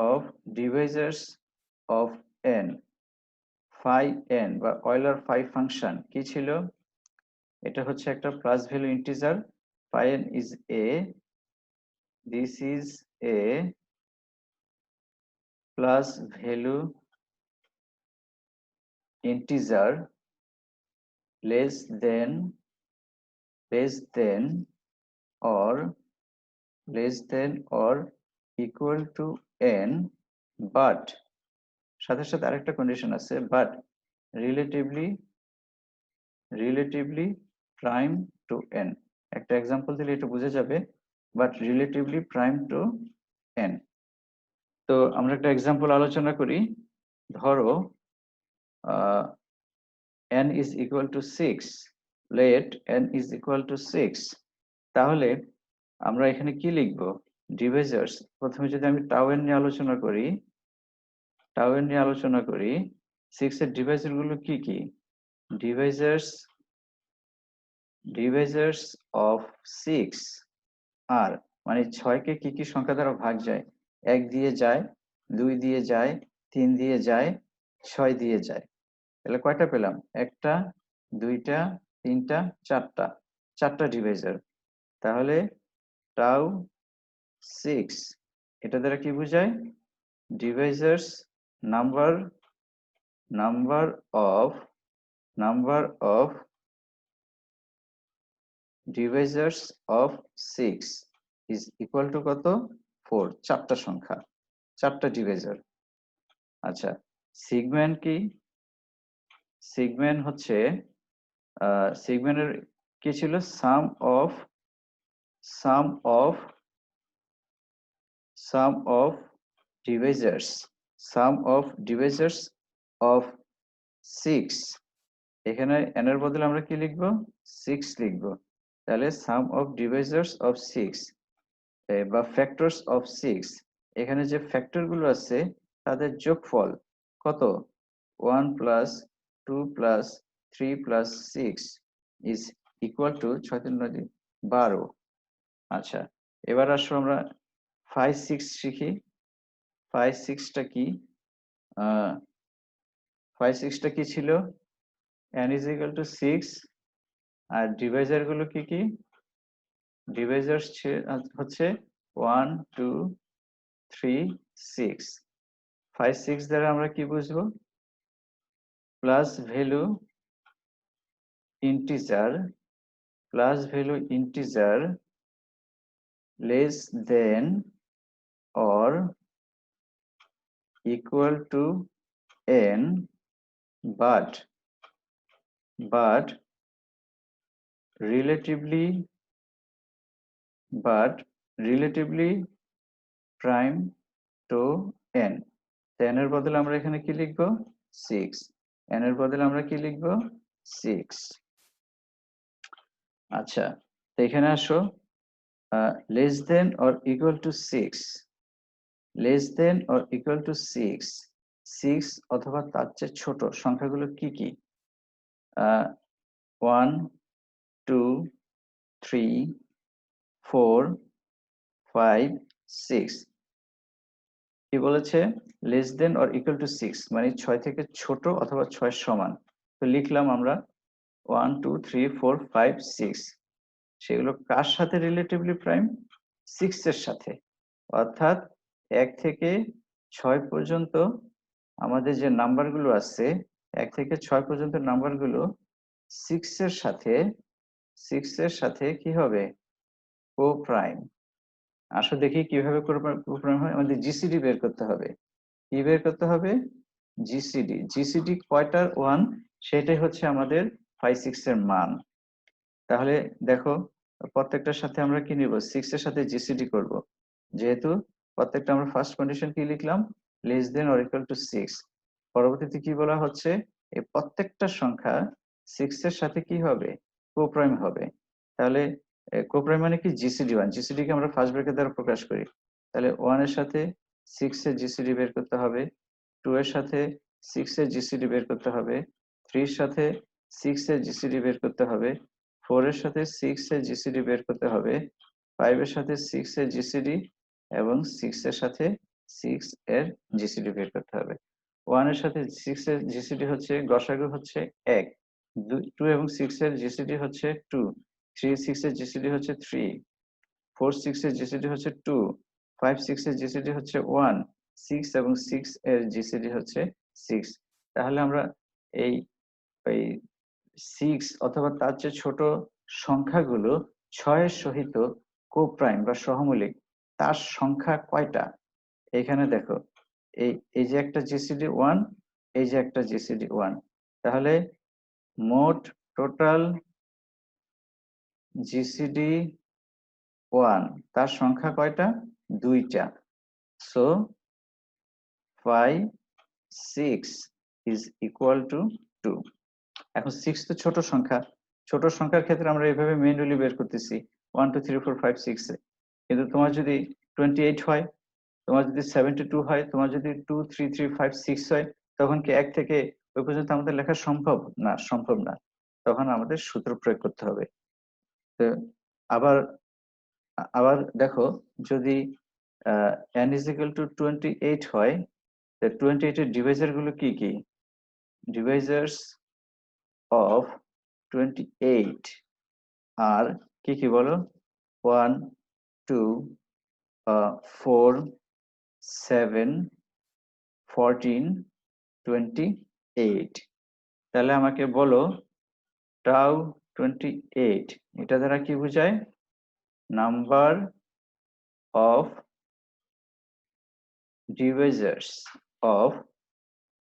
of divisors of n. Phi n বা অয়লার ফাই ফাংশন কি ছিল? এটা হচ্ছে একটা plus value integer. Phi n is a, this is a plus value integer less than or equal to n, but সাথে সাথে আরেকটা কন্ডিশন আছে, but relatively prime to n। একটা এক্সাম্পল দিলে এটা বোঝা যাবে, but relatively prime to n। তো আমরা একটা এক্সাম্পল আলোচনা করি। ধরো n is equal to 6, let n is equal to 6, তাহলে আমরা এখানে কি লিখব? ডিভাইজার্স। প্রথমে যদি আমি টাউ এন নিয়ে আলোচনা করি, 6 এর ডিভাইজার গুলো কি কি? ডিভাইজার্স অফ 6 আর মানে 6 কে কি কি সংখ্যা দ্বারা ভাগ যায়? 1 দিয়ে যায়, 2 দিয়ে যায়, 3 দিয়ে যায়, 6 দিয়ে যায়। তাহলে কয়টা পেলাম? একটা, দুইটা, তিনটা, চারটা ডিভাইজার। তাহলে টাউ 6 এটা দ্বারা কি বোঝায়? Divisors number of divisors of 6 is equal to কত? 4। চারটা সংখ্যা, চারটা ডিভাইজার। আচ্ছা, সিগম্যান কি? সিগম্যান হচ্ছে সিগম্যানের কি ছিল? Sum of divisors of 6। এখানে n এর বদলে আমরা কি লিখবো? 6 লিখবো। তাহলে সাম অফ ডিভাইজার্স অফ 6 বা ফ্যাক্টরস অফ 6, এখানে যে ফ্যাক্টর গুলো আছে তাদের যোগফল কত? 1 plus 2 plus 3 plus 6 is equal two 6 3 9 12। আচ্ছা, এবার আসো আমরা 5 6 শিখি। 5 6টা কি? 5 6টা কি ছিল? n is equal to 6, আর ডিভাইজার গুলো কি কি? ডিভাইজার্স হচ্ছে 1 2 3 6। 5 6 দ্বারা আমরা কি বুঝবো? Plus value integer less then or equal to n, but relatively prime to n। n এর বদলে আমরা এখানে কি লিখবো? 6। n এর বদলে আমরা কি লিখবো? 6। আচ্ছা, তো এখানে আসো, less than or equal two 6, six অথবা তার চেয়ে ছোট সংখ্যাগুলো কি কি? 1 2 3 4 5 6। কি বলেছে? Less than or equal two 6 মানে 6 থেকে ছোট অথবা 6 সমান। তো লিখলাম আমরা 1 2 3 4 5 6। সেগুলো কার সাথে রিলেটিভলি প্রাইম? 6 এর সাথে। অর্থাৎ 1 থেকে 6 পর্যন্ত আমাদের যে নাম্বারগুলো আছে 1 থেকে 6 পর্যন্ত নাম্বারগুলো 6 এর সাথে কি হবে, কো প্রাইম। আসো দেখি কিভাবে কো প্রাইম হয়। আমাদের জিসিডি বের করতে হবে। কি বের করতে হবে, জিসিডি। জিসিডি কয়টার 1 সেটাই হচ্ছে আমাদের 5 6 এর মান। তাহলে দেখো প্রত্যেকটার সাথে আমরা কি নিব, 6 এর সাথে জিসিডি করব। যেহেতু প্রত্যেকটা আমরা ফার্স্ট কন্ডিশন কি লিখলাম, less than or equal two 6। পরবর্তীতে কি বলা হচ্ছে, এই প্রত্যেকটা সংখ্যা 6 এর সাথে কি হবে, কোপ্রাইম হবে। তাহলে কোপ্রাইম মানে কি, জিসিডি 1। জিসিডি কে আমরা ফার্স্ট ব্র্যাকেট দ্বারা প্রকাশ করি। তাহলে 1 এর সাথে 6 এর জিসিডি বের করতে হবে, 2 এর সাথে 6 এর জিসিডি বের করতে হবে, 3 এর সাথে 6 এর জিসিডি বের করতে হবে, 4 এর সাথে 6 এর জিসিডি বের করতে হবে, 5 এর সাথে 6 এর জিসিডি এবং 6 এর সাথে 6 এর জিসিডি বের করতে হবে। 1 এর সাথে 6 এর জিসিডি হচ্ছে, গসাগু হচ্ছে 1, 2 এবং 6 এর জিসিডি হচ্ছে 2, 3 6 এর জিসিডি হচ্ছে 3, 4 6 এর জিসিডি হচ্ছে 2, 5 6 এর জিসিডি হচ্ছে 1, 6 এবং 6 এর জিসিডি হচ্ছে 6। তাহলে আমরা এই এই 6 অথবা তার চেয়ে ছোট সংখ্যাগুলো 6 এর সহিত কোপ্রাইম বা সহমৌলিক, তার সংখ্যা কয়টা। এখানে দেখো, এই এই যে একটা জিসিডি 1, এই যে একটা জিসিডি 1, তাহলে মোট টোটাল জিসিডি 1 তার সংখ্যা কয়টা, 2টা। So 5 6 is equal two 2। এখন 6 তো ছোট সংখ্যা, ছোট সংখ্যার ক্ষেত্রে আমরা এইভাবে ম্যানুয়ালি বের করতেছি 1 2 3 4 5 6 এ। কিন্তু তোমার যদি 28 হয়, তোমার যদি 72 হয়, তোমার যদি 2 3 3 5 6 হয়, তখন কি 1 থেকে ওই পর্যন্ত আমাদের লেখা সম্ভব না? সম্ভব না। তখন আমাদের সূত্র প্রয়োগ করতে হবে। তো আবার আবার দেখো, যদি n is equal to 28 হয়, তো 28 এর ডিভাইজার গুলো কি কি, ডিভাইজার্স অফ 28 আর কি কি বলো, 1 2 4 7 14 28। তাহলে আমাকে বলো টাউ 28 এটা দ্বারা কি বোঝায়, নাম্বার অফ ডিভাইজার্স অফ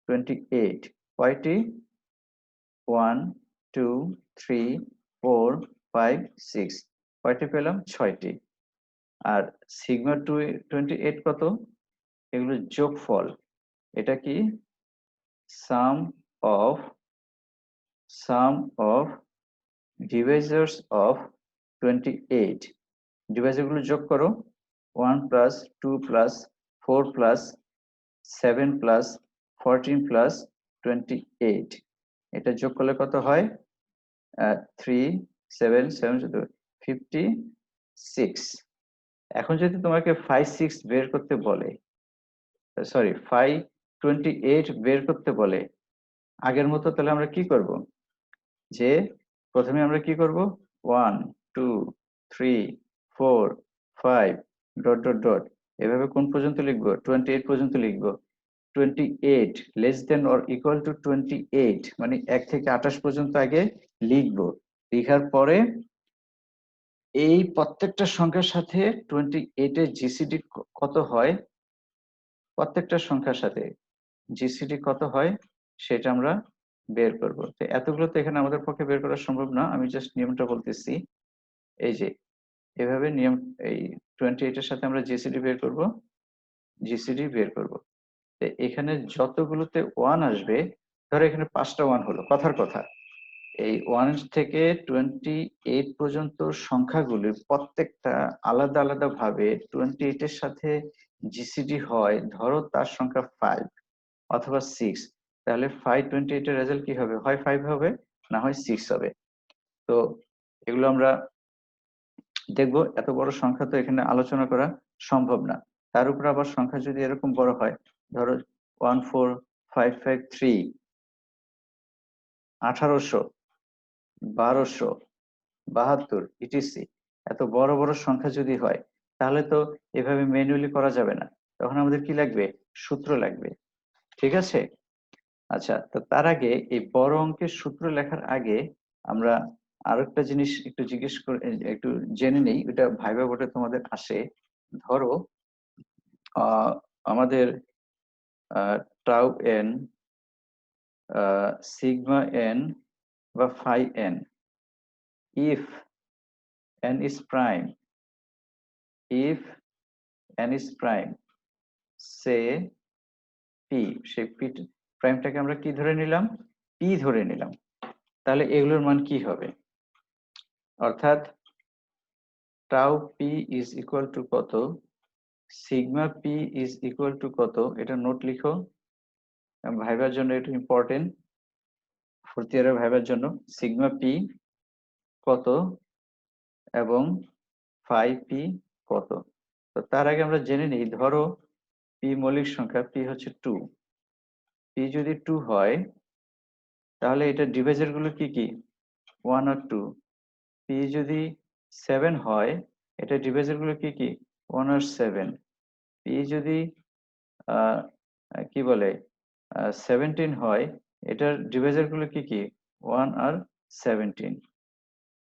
28 কয়টি, 1 2 3 4 5 6, কয়টি পেলাম, 6টি। আর সিগমা 28 কত, এগুলো যোগফল। এটা কি, সাম অফ ডিভাইজার্স অফ 28। ডিভাইজার গুলো যোগ করো, 1 plus 2 plus 4 plus 7 plus 14 plus 28। এটা যোগ করলে কত হয়, 3 7 7 56। এখন যদি তোমাকে 5 6 বের করতে বলে, সরি 5 28 বের করতে বলে, আগের মতো তাহলে আমরা কি করব, যে প্রথমে আমরা কি করব, 1 2 3 4 5 ডট ডট ডট, এভাবে কোন পর্যন্ত লিখবো, 28 পর্যন্ত লিখবো। 28 less than or equal two 28 মানে 1 থেকে 28 পর্যন্ত আগে লিখবো। লেখার পরে এই প্রত্যেকটা সংখ্যার সাথে 28 এর জিসিডি কত হয়, প্রত্যেকটা সংখ্যার সাথে জিসিডি কত হয় সেটা আমরা বের করব। তো এতগুলো তো এখানে আমাদের পক্ষে বের করা সম্ভব না, আমি জাস্ট নিয়মটা বলতেছি। এই যে এভাবে নিয়ম, এই 28 এর সাথে আমরা জিসিডি বের করব, জিসিডি বের করব। তো এখানে যতগুলোতে 1 আসবে, ধরো এখানে 5টা 1 হলো, কথার কথা, এই 1 থেকে 28 পর্যন্ত সংখ্যাগুলির প্রত্যেকটা আলাদা আলাদা ভাবে 28 এর সাথে জিসিডি হয়, ধরো তার সংখ্যা 5 অথবা 6, তাহলে 528 এর রেজাল্ট কি হবে, হয় 5 হবে না হয় 6 হবে। তো এগুলো আমরা দেখবো, এত বড় সংখ্যা তো এখানে আলোচনা করা সম্ভব না। তার উপর আবার সংখ্যা যদি এরকম বড় হয়, ধরো 14553 1800 1272 ইটিসি, এত বড় বড় সংখ্যা যদি হয়, তাহলে তো এভাবে ম্যানুয়ালি করা যাবে না। তখন আমাদের কি লাগবে, সূত্র লাগবে। ঠিক আছে, আচ্ছা, তো তার আগে এই বড় অঙ্কের সূত্র লেখার আগে আমরা আরেকটা জিনিস একটু জিজ্ঞেস করে একটু জেনে নেই, ওটা ভাইবা বোর্ডে তোমাদের আসে। ধরো আমাদের টাউ এন, সিগমা এন বা phi n, if n is prime, if n is prime, say P, সেই পি প্রাইমটাকে আমরা কি ধরে নিলাম, পি ধরে নিলাম। তাহলে এগুলোর মান কি হবে? অর্থাৎ tau P is equal to কত, sigma P is equal to কত, এটা নোট লিখো, ভাইবার জন্য এটা ইম্পর্টেন্ট, ফোর্থ ইয়ারের ভাইবার জন্য। সিগমা পি কত এবং ফাই পি কত। তো তার আগে আমরা জেনে নিই, ধরো পি মৌলিক সংখ্যা, পি হচ্ছে 2, পি যদি 2 হয় তাহলে এটা ডিভাইজার গুলো কি কি, 1 আর 2। পি যদি 7 হয় এটা ডিভাইজার গুলো কি কি, 1 আর 7। পি যদি আহ কি বলে 17 হয় এটার ডিভাইজার গুলো কি কি, 1 আর 17।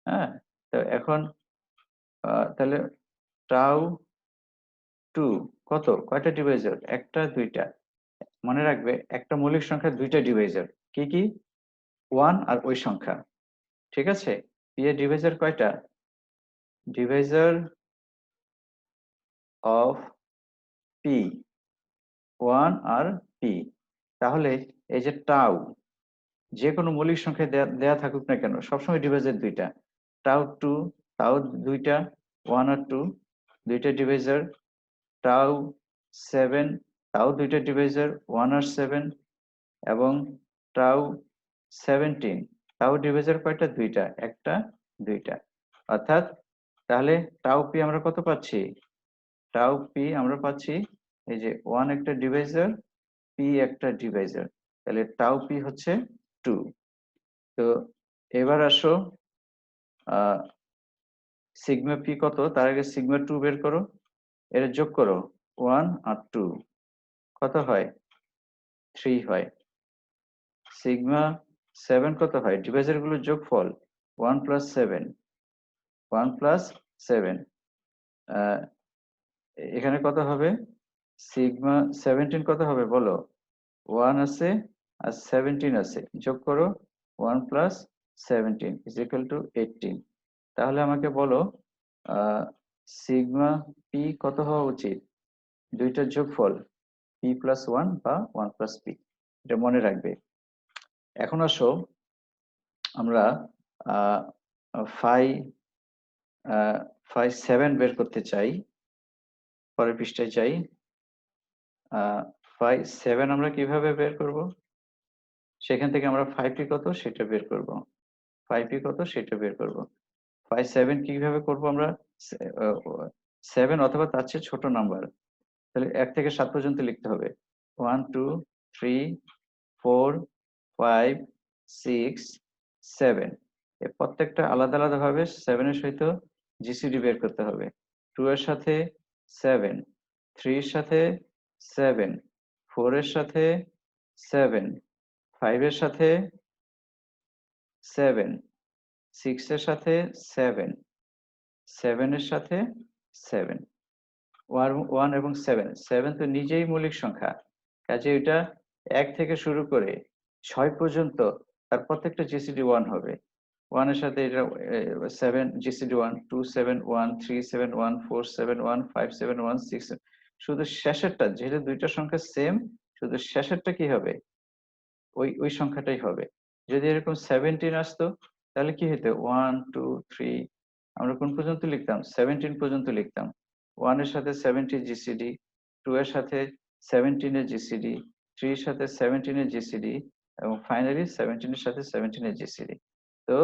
হ্যাঁ, তো এখন তাহলে টাউ 2 কত, কয়টা ডিভাইজার, একটা দুইটা। মনে রাখবে একটা মৌলিক সংখ্যা দুইটা ডিভাইজার, কি কি, 1 আর ওই সংখ্যা। ঠিক আছে, পি এর ডিভাইজার কয়টা, ডিভাইজার অফ পি 1 আর পি। তাহলে এই যে টাউ, যে কোনো মৌলিক সংখ্যা দেয়া থাকুক না কেন সবসময় ডিভাইজার দুইটা, টাউ 2, টাউ দুইটা, 1 আর 2 দুইটা ডিভাইজার, টাউ 7, টাউ দুইটা ডিভাইজার, 1 আর 7, এবং টাউ 17, টাউ ডিভাইজার কয়টা, দুইটা, একটা দুইটা। অর্থাৎ তাহলে টাউ পি আমরা কত পাচ্ছি, টাউ পি আমরা পাচ্ছি এই যে 1 একটা ডিভাইজার, পি একটা ডিভাইজার, তাহলে টাউ পি হচ্ছে 2। তো এবার আসো সিগমা পি কত, তার আগে সিগমা 2 বের করো, এর যোগ করো, 1 আর 2 কত হয়, 3 হয়। সিগমা 7 কত হয়, ডিভাইজার গুলোর যোগফল 1 প্লাস 7, 1 প্লাস 7, এখানে কত হবে, সিগমা 17 কত হবে বলো, 1 আছে আর 17 আছে, যোগ করো, 1 প্লাস 17 ইজ ইকুয়াল টু 18। তাহলে আমাকে বলো সিগমা পি কত হওয়া উচিত, দুইটার যোগফল পি প্লাস 1 বা 1 প্লাস পি, এটা মনে রাখবে। এখন আসো আমরা ফাই ফাই 7 বের করতে চাই, পরের পৃষ্ঠায় যাই। ফাই 7 আমরা কিভাবে বের করব, সেখান থেকে আমরা 5টি কত সেটা বের করব, 5টি কত সেটা বের করব। 5 7 কিভাবে করব আমরা, 7 অথবা তার চেয়ে ছোট নাম্বার, তাহলে 1 থেকে 7 পর্যন্ত লিখতে হবে, 1 2 3 4 5 6 7। এই প্রত্যেকটা আলাদা আলাদা ভাবে 7 এর সহিত জিসিডি বের করতে হবে। 2 এর সাথে 7, 3 এর সাথে 7, 4 এর সাথে 7, 5 এর সাথে 7, 6 এর সাথে 7, 7 এর সাথে 7, 1 এবং 7, 7 তো নিজেই মৌলিক সংখ্যা, কাজে এটা 1 থেকে শুরু করে 6 পর্যন্ত তার প্রত্যেকটা জিসিডি 1 হবে। 1 এর সাথে এটা 7 জিসিডি 1, 2 7 1, 3 7 1, 4 7 1, 5 7 1, 6 শুধু শেষেরটা, যেহেতু দুইটা সংখ্যা সেম, শুধু শেষেরটা কি হবে, ওই সংখ্যাটাই হবে। যদি এরকম 17 আসতো তাহলে কি হতো, 1 2 3, আমরা কোন পর্যন্ত লিখতাম, 17 পর্যন্ত লিখতাম। 1 এর সাথে 70 জিসিডি, 2 এর সাথে 17 এর জিসিডি, 3 এর সাথে 17 এর জিসিডি, এবং ফাইনালি 17 এর সাথে 17 এর জিসিডি। তো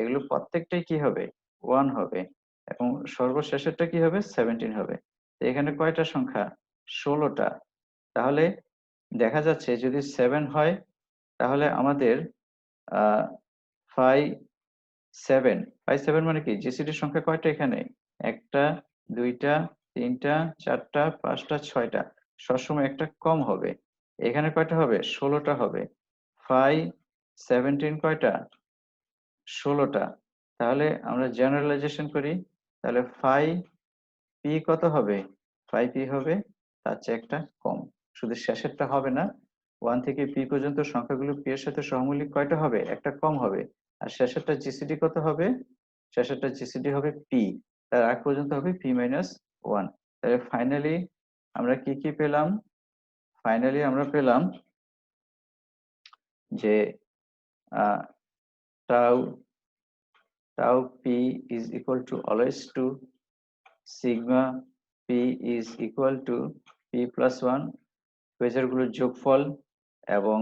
এগুলো প্রত্যেকটাই কি হবে, 1 হবে, এবং সর্বশেষেরটা কি হবে, 17 হবে। তো এখানে কয়টা সংখ্যা, 16টা। তাহলে দেখা যাচ্ছে যদি 7 হয় তাহলে আমাদের আহ 5 7, 5 7 মানে কি, জিসিডির সংখ্যা কয়টা এখানে, একটা দুইটা তিনটা চারটা পাঁচটা ছয়টা, সবসময় একটা কম হবে। এখানে কয়টা হবে, 16টা হবে। ফাই 17 কয়টা? 16টা। তাহলে আমরা জেনারেলাইজেশন করি, তাহলে ফাই পি কত হবে? ফাই পি হবে তার চেয়ে একটা কম। শুধু শেষেরটা হবে না, 1 থেকে পি পর্যন্ত সংখ্যাগুলো পি এর সাথে সহমৌলিক কয়টা হবে? একটা কম হবে। আর শেষেরটা জিসিডি কত হবে? শেষেরটা জিসিডি হবে পি, তার আগ পর্যন্ত হবে পি মাইনাস 1। তাহলে ফাইনালি আমরা কি কি পেলাম? ফাইনালি আমরা পেলাম যে tau tau P is equal to always two sigma P is equal to P plus 1 ফেজারগুলোর যোগফল, এবং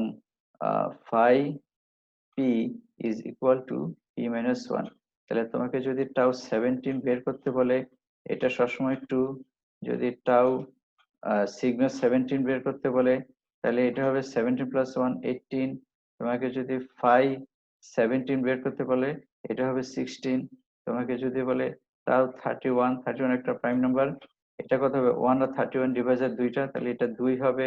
phi P is equal to P minus 1। তাহলে তোমাকে যদি টাউ 17 বের করতে বলে, এটা সবসময় 2। যদি টাউ সিগমা 17 বের করতে বলে, তাহলে এটা হবে 17 প্লাস 1 18। তোমাকে যদি ফাই 17 বের করতে বলে, এটা হবে 16। তোমাকে যদি বলে টাউ 31 একটা প্রাইম নাম্বার, এটা কত হবে? 1 আর 31 ডিভাইজার দুইটা, তাহলে এটা 2 হবে।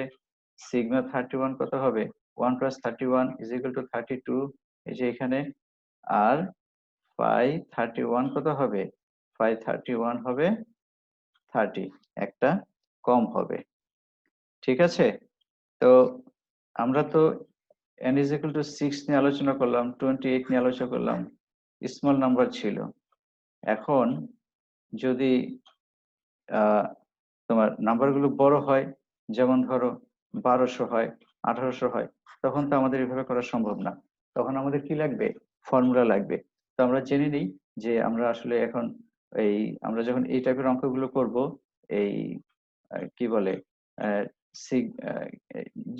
সিগমা 31 কত হবে? 1 প্লাস 31 ইজ ইকুয়াল টু 32, এই যে এখানে। আর ফাই 31 কত হবে? ফাই 31 হবে 30, একটা কম হবে। ঠিক আছে? তো আমরা তো n is equal to 6 নিয়ে আলোচনা করলাম, 28 নিয়ে আলোচনা করলাম, স্মল নাম্বার ছিল। এখন যদি তোমার নাম্বারগুলো বড় হয়, যেমন ধরো 1200 হয়, 1800 হয়, তখন তো আমাদের এভাবে করা সম্ভব না। তখন আমাদের কি লাগবে? ফর্মুলা লাগবে। তো আমরা জেনে নিই যে আমরা আসলে এখন এই আমরা যখন এই টাইপের অঙ্কগুলো করব, এই কি বলে আহ, সিগ আহ,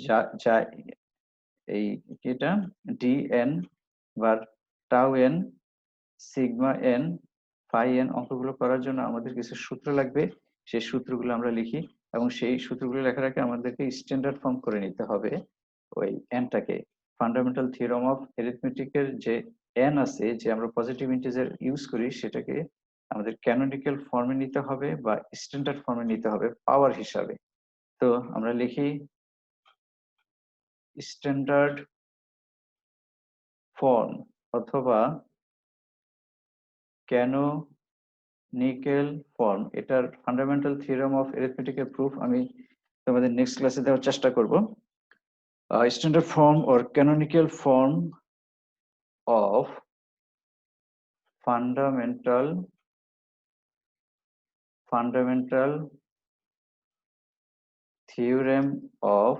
যা যা এই এটা ডি এন বা tau n, sigma n, phi n অঙ্কগুলো করার জন্য আমাদের কিছু সূত্র লাগবে। সেই সূত্রগুলো আমরা লিখি, এবং সেই সূত্রগুলো লেখার আগে আমাদেরকে স্ট্যান্ডার্ড ফর্ম করে নিতে হবে ওই এনটাকে। ফান্ডামেন্টাল থিওরাম অফ এরিথমেটিকের যে এন আছে, যে আমরা পজিটিভ ইন্টিজার ইউজ করি, সেটাকে আমাদের ক্যানোনিক্যাল ফর্মে নিতে হবে বা স্ট্যান্ডার্ড ফর্মে নিতে হবে পাওয়ার হিসাবে। তো আমরা লিখি স্ট্যান্ডার্ড ফর্ম অথবা ক্যানোনিক্যাল ফর্ম, এটার ফান্ডামেন্টাল থিওরাম অফ এরিথমেটিকের প্রুফ আমি তোমাদের নেক্সট ক্লাসে দেওয়ার চেষ্টা করব। Standard form or canonical form of fundamental theorem of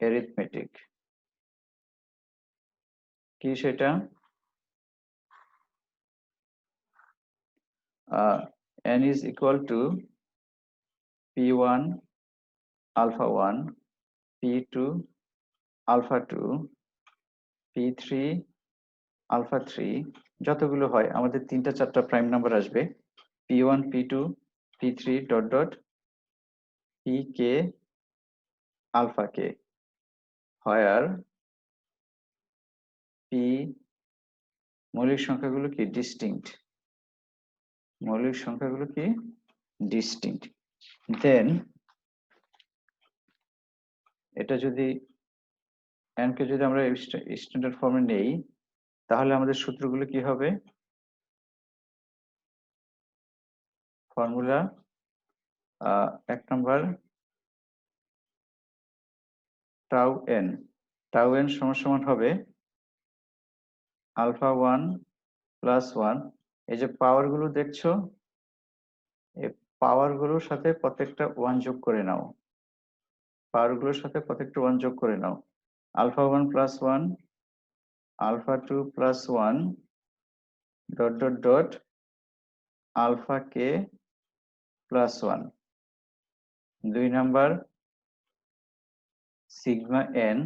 arithmetic, কি সেটা? n is equal to p1 alpha 1, p2 alpha 2, p3 alpha 3, যতগুলো হয় আমাদের 3টা 4টা প্রাইম নাম্বার আসবে, p1 p2 p3 dot dot pk alpha k, where p মৌলিক সংখ্যাগুলো কি? ডিস্টিংক্ট। মৌলিক সংখ্যাগুলো কি? ডিস্টিংক্ট। দেন এটা যদি n কে যদি আমরা স্ট্যান্ডার্ড ফর্মে নেই, তাহলে আমাদের সূত্রগুলো কি হবে? Formula 1 number tau n, tau n সমান সমান হবে আলফা 1 প্লাস 1। এই যে পাওয়ার গুলো দেখছো, এই পাওয়ার গুলোর সাথে প্রত্যেকটা 1 যোগ করে নাও, পাওয়ার গুলোর সাথে প্রত্যেকটা 1 যোগ করে নাও। Alpha 1 plus 1, alpha 2 plus 1 dot dot dot alpha k plus 1। 2 number sigma n,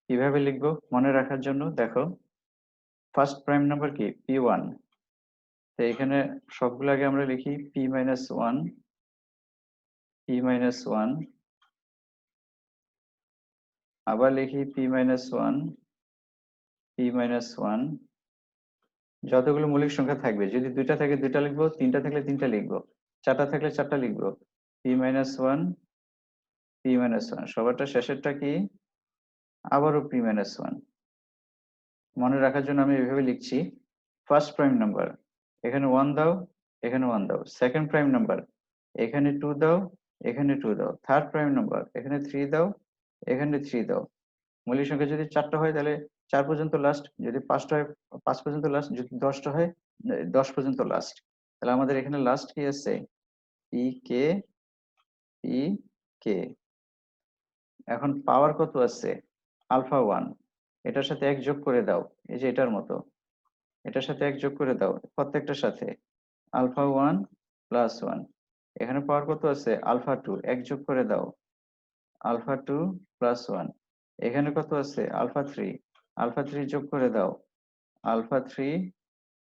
কিভাবে লিখবো মনে রাখার জন্য দেখো, ফার্স্ট প্রাইম নাম্বার কি? p1, তো এখানে সবগুলো আগে আমরা লিখি p মাইনাস 1, p মাইনাস 1, আবার লিখি p মাইনাস 1, p মাইনাস 1। যতগুলো মৌলিক সংখ্যা থাকবে, যদি 2টা থাকে 2টা লিখবো, 3টা থাকলে 3টা লিখবো, 4টা থাকলে 4টা লিখবো। p মাইনাস 1, p মাইনাস 1, সবারটা শেষেরটা কি? আবারও p মাইনাস ওয়ান। মনে রাখার জন্য আমি এভাবে লিখছি, ফার্স্ট প্রাইম নাম্বার এখানে ওয়ান দাও, এখানে ওয়ান দাও, সেকেন্ড প্রাইম নাম্বার এখানে টু দাও, এখানে টু দাও, থার্ড প্রাইম নাম্বার এখানে থ্রি দাও, এখানে থ্রি দাও। মৌলিক সংখ্যা যদি 4টা হয় তাহলে 4 পর্যন্ত লাস্ট, যদি 5টা হয় 5 পর্যন্ত লাস্ট, যদি 10টা হয় 10 পর্যন্ত লাস্ট। তাহলে আমাদের এখানে লাস্ট কি আছে, পি কে পি কে। এখন পাওয়ার কত আছে, আলফা 1, এটার সাথে এক যোগ করে দাও, এই যে এটার মতো, এটার সাথে এক যোগ করে দাও প্রত্যেকটার সাথে, আলফা 1 প্লাস 1। এখানে পাওয়ার কত আছে, আলফা 2, এক যোগ করে দাও, আলফা 2 প্লাস 1। এখানে কত আছে, আলফা 3, আলফা 3 যোগ করে দাও, আলফা 3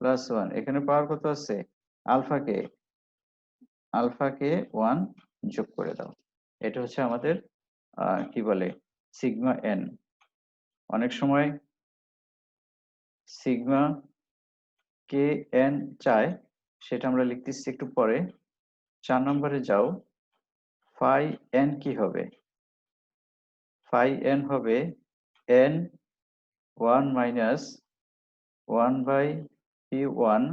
প্লাস 1। এখানে পাওয়ার কত আছে, আলফাকে আলফাকে 1 যোগ করে দাও। এটা হচ্ছে আমাদের কি বলে, সিগমা এন। অনেক সময় সিগমা কে এন চায়, সেটা আমরা লিখতেছি একটু পরে। 4 নম্বরে যাও, ফাই এন কি হবে, ফাই এন হবে n 1 minus 1 by P 1,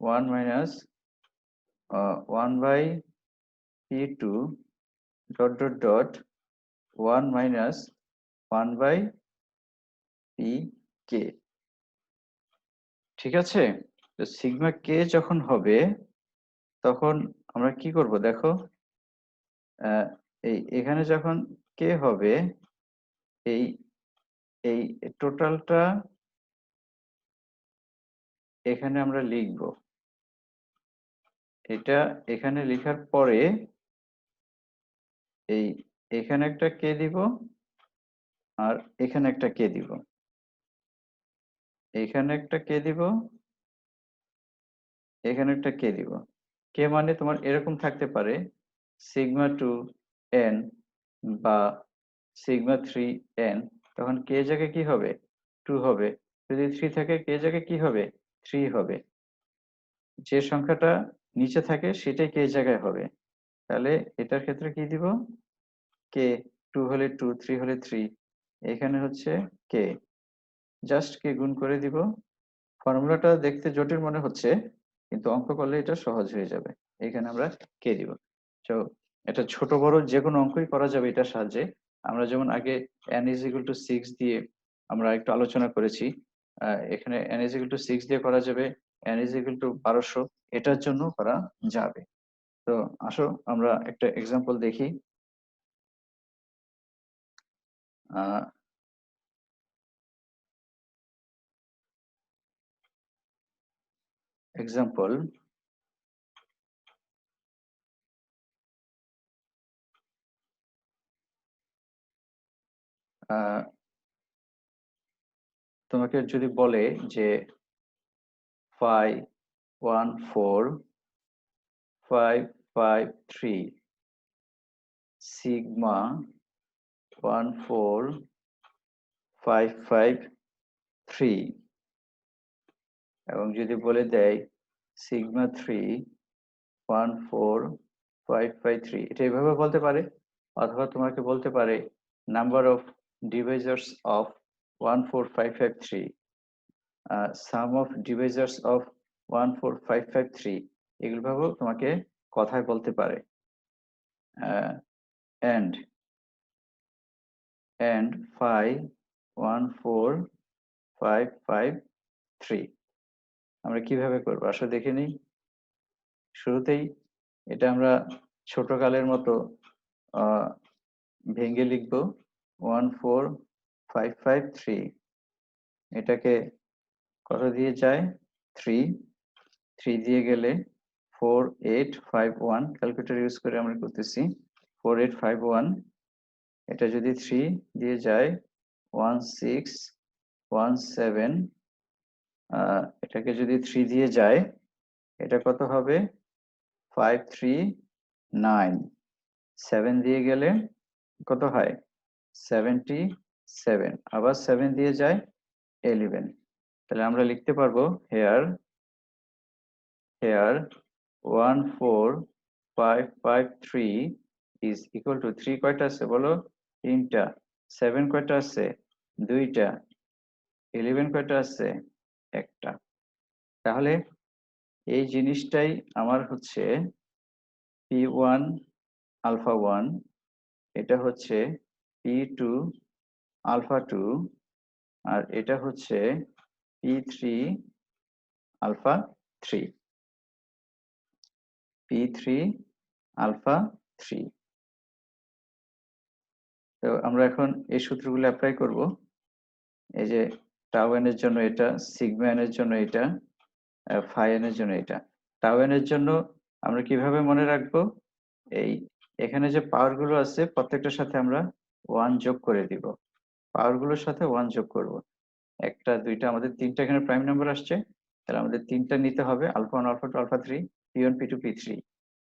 1 minus 1 by P 2 dot dot dot 1 minus 1 by P k. ঠিক আছে, তো সিগমা কে যখন হবে তখন আমরা কি করব দেখো, এই এখানে যখন কে হবে, এই এই টোটালটা এখানে আমরা লিখব। এটা এখানে লেখার পরে এই এখানে একটা কে দিব, আর এখানে একটা কে দিব, এখানে একটা কে দিব, এখানে একটা কে দিব। কে মানে তোমার এরকম থাকতে পারে, সিগমা 2 এন বা সিগমা 3 এন। তখন কে জায়গায় কি হবে, 2 হবে। যদি 3 থাকে কে জায়গায় কি হবে, 3 হবে। যে সংখ্যাটা নিচে থাকে সেটাই কে জায়গায় হবে। তাহলে এটার ক্ষেত্রে কি দিব, কে 2 হলে 2, 3 হলে 3, এখানে হচ্ছে কে, জাস্ট কে গুণ করে দিব। ফর্মুলাটা দেখতে জটিল মনে হচ্ছে, কিন্তু অঙ্ক করলে এটা সহজ হয়ে যাবে। এখানে আমরা কে দিব। তো এটা ছোট বড় যে কোনো অঙ্কই করা যাবে এটার সাহায্যে। আমরা যেমন আগে n is equal to 6 দিয়ে আমরা একটু আলোচনা করেছি, এখানে n is equal to 6 দিয়ে করা যাবে, n is equal to 1200 এটার জন্য করা যাবে। তো আসো আমরা একটা এক্সাম্পল দেখি। এক্সাম্পল, তোমাকে যদি বলে যে 514,553 সিগমা 14,553, এবং যদি বলে দেয় সিগমা 3,14,553, এটা এভাবে বলতে পারে। অথবা তোমাকে বলতে পারে number of divisors of 14,553, sum of divisors of 14,553, এগুলো ভাবেও তোমাকে কথায় বলতে পারে। and 514,553 আমরা কিভাবে করবো আসলে দেখে নিই। শুরুতেই এটা আমরা ছোট কালের মতো ভেঙে লিখবো 14,553, এটাকে কত দিয়ে যায়, 3, 3 দিয়ে গেলে 4851, ক্যালকুলেটর ইউজ করে আমরা করতেছি 4851। এটা যদি 3 দিয়ে যায় 1617, এটাকে যদি 3 দিয়ে যায় এটা কত হবে 539, 7 দিয়ে গেলে কত হয় 77, আবার 7 দিয়ে যায় 11। তাহলে আমরা লিখতে পারবো হেয়ার 14553 is equal to 3 কয়টা আছে বলো, 3টা, 7 কয়টা আছে? 2টা। 11 কয়টা আছে? একটা। তাহলে এই জিনিসটাই আমার হচ্ছে P1 আলফা 1, এটা হচ্ছে P2 আলফা 2, আর এটা হচ্ছে P3 আলফা 3। P3 alpha 3। তো আমরা এখন এই সূত্রগুলো অ্যাপ্লাই করব। এই যে টাউ এন এর জন্য এটা, সিগমা এন এর জন্য এটা, ফাই এন এর জন্য এটা। টাউ এন এর জন্য আমরা কিভাবে মনে রাখবো? এই এখানে যে পাওয়ার গুলো আছে প্রত্যেকটার সাথে আমরা 1 যোগ করে দিব। পাওয়ার গুলোর সাথে 1 যোগ করব। একটা, দুইটা, আমাদের 3টা এখানে প্রাইম নাম্বার আসছে। তাহলে আমাদের 3টা নিতে হবে, alpha 1, alpha 2, alpha 3, P1, P2, P3।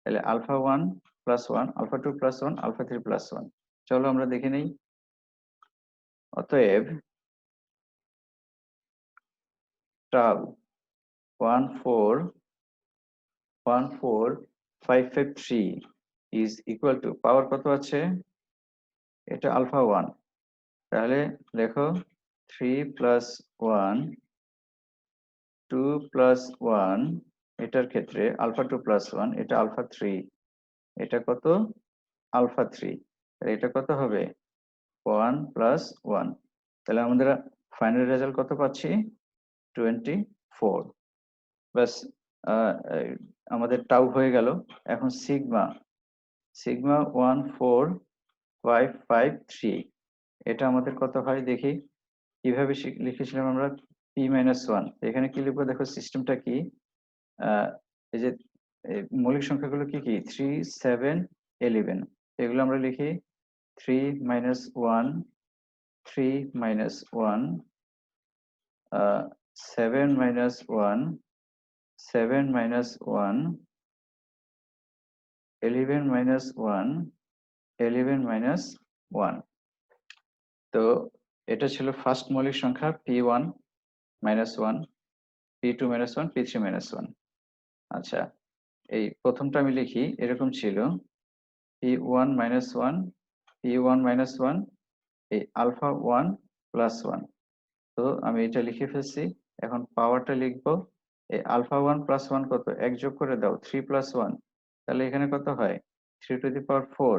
তাহলে alpha 1 plus 1, alpha 2 plus 1, alpha 3 plus 1। চলো আমরা দেখে নেই। অতএব tau 1414553 is equal to, power কত আছে? এটা আলফা 1। তাহলে দেখো 3 প্লাস 1, 2 প্লাস 1, এটার ক্ষেত্রে আলফা 2 প্লাস 1, এটা আলফা 3। এটা কত? আলফা 3। তাহলে এটা কত হবে? 1 প্লাস 1। তাহলে আমাদের ফাইনাল রেজাল্ট কত পাচ্ছি? 24। ব্যাস, আমাদের টাউ হয়ে গেল। এখন সিগমা 14553, এটা আমাদের কত হয় দেখি। কিভাবে লিখেছিলাম আমরা? P-1। এখানে কি লিখবো দেখো, সিস্টেমটা কি? এই যে এই মৌলিক সংখ্যাগুলো কি কি? 3, 7, 11। এগুলো আমরা লিখি 3 minus 1, 3 minus 1, 7 minus 1, 7 minus 1, 11 minus 1, 11 minus 1। তো এটা ছিল ফার্স্ট মৌলিক সংখ্যা P1 minus 1, P2 minus 1, P3 minus 1। আচ্ছা, এই প্রথমটা আমি লিখি, এরকম ছিল P1 minus 1, P1 minus 1, এই আলফা 1 প্লাস 1। তো আমি এটা লিখে ফেলছি। এখন পাওয়ারটা লিখবো। এই আলফা 1 প্লাস 1 কত? 1 যোগ করে দাও, 3 প্লাস 1। তাহলে এখানে কত হয়? 3 to the power 4।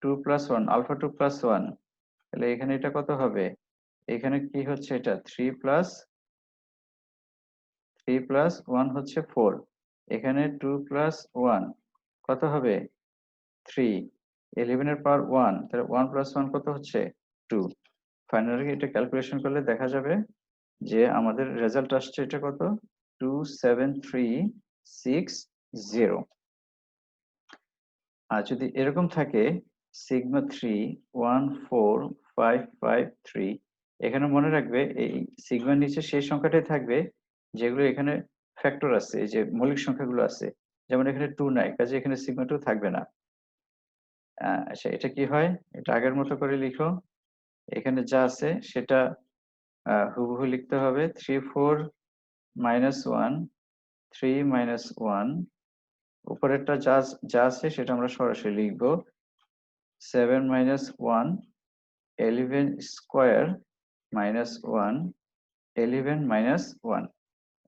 2 plus 1, alpha 2 plus 1। তাহলে এখানে এটা কত হবে? এখানে কি হচ্ছে? এটা 3 প্লাস 1 হচ্ছে 4। এখানে 2 প্লাস 1 কত হবে? 3। 11 এর পাওয়ার 1, তাহলে 1 প্লাস 1 কত হচ্ছে? 2। ফাইনালি এটা ক্যালকুলেশন করলে দেখা যাবে যে আমাদের রেজাল্ট আসছে এটা কত? 27360। আর যদি এরকম থাকে সিগমা 3 14553, এখানে মনে রাখবে এই সিগমার নিচে সেই সংখ্যাটাই থাকবে যেগুলো এখানে ফ্যাক্টর আছে, এই যে মৌলিক সংখ্যাগুলো আছে। যেমন এখানে 2 নাই, কাজে এখানে সিগমা 2 থাকবে না। আচ্ছা, এটা কি হয়? এটা আগের মতো করে লিখো। এখানে যা আছে সেটা হুবহু লিখতে হবে। 3 4 minus 1, 3 minus 1। উপরেরটা যা আছে সেটা আমরা সরাসরি লিখবো। 7 minus 1, 11 square minus 1, 11 minus 1।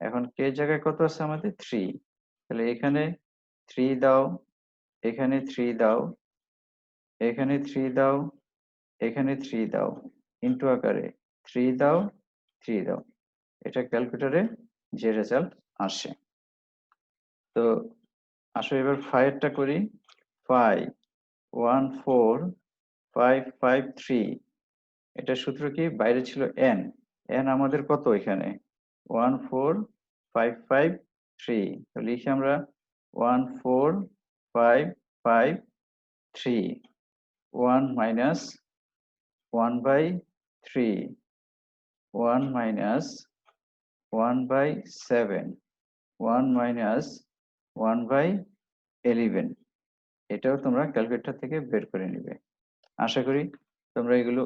এখন কে জায়গায় কত আছে আমাদের? 3। তাহলে এখানে 3 দাও, এখানে 3 দাও, এখানে 3 দাও, এখানে 3 দাও, ইনটু আকারে 3 দাও, 3 দাও। এটা ক্যালকুলেটরে যে রেজাল্ট আসে। তো আসো এবার 5 টা করি। 5 14553, এটা সূত্র কি? বাইরে ছিল n, n আমাদের কত এখানে? 14553। তো লিখি আমরা 14553, 1 minus 1 by 3, 1 minus 1 by 7, 1 minus 1 by 11। এটাও তোমরা ক্যালকুলেটর থেকে বের করে নিবে। আশা করি তোমরা এগুলো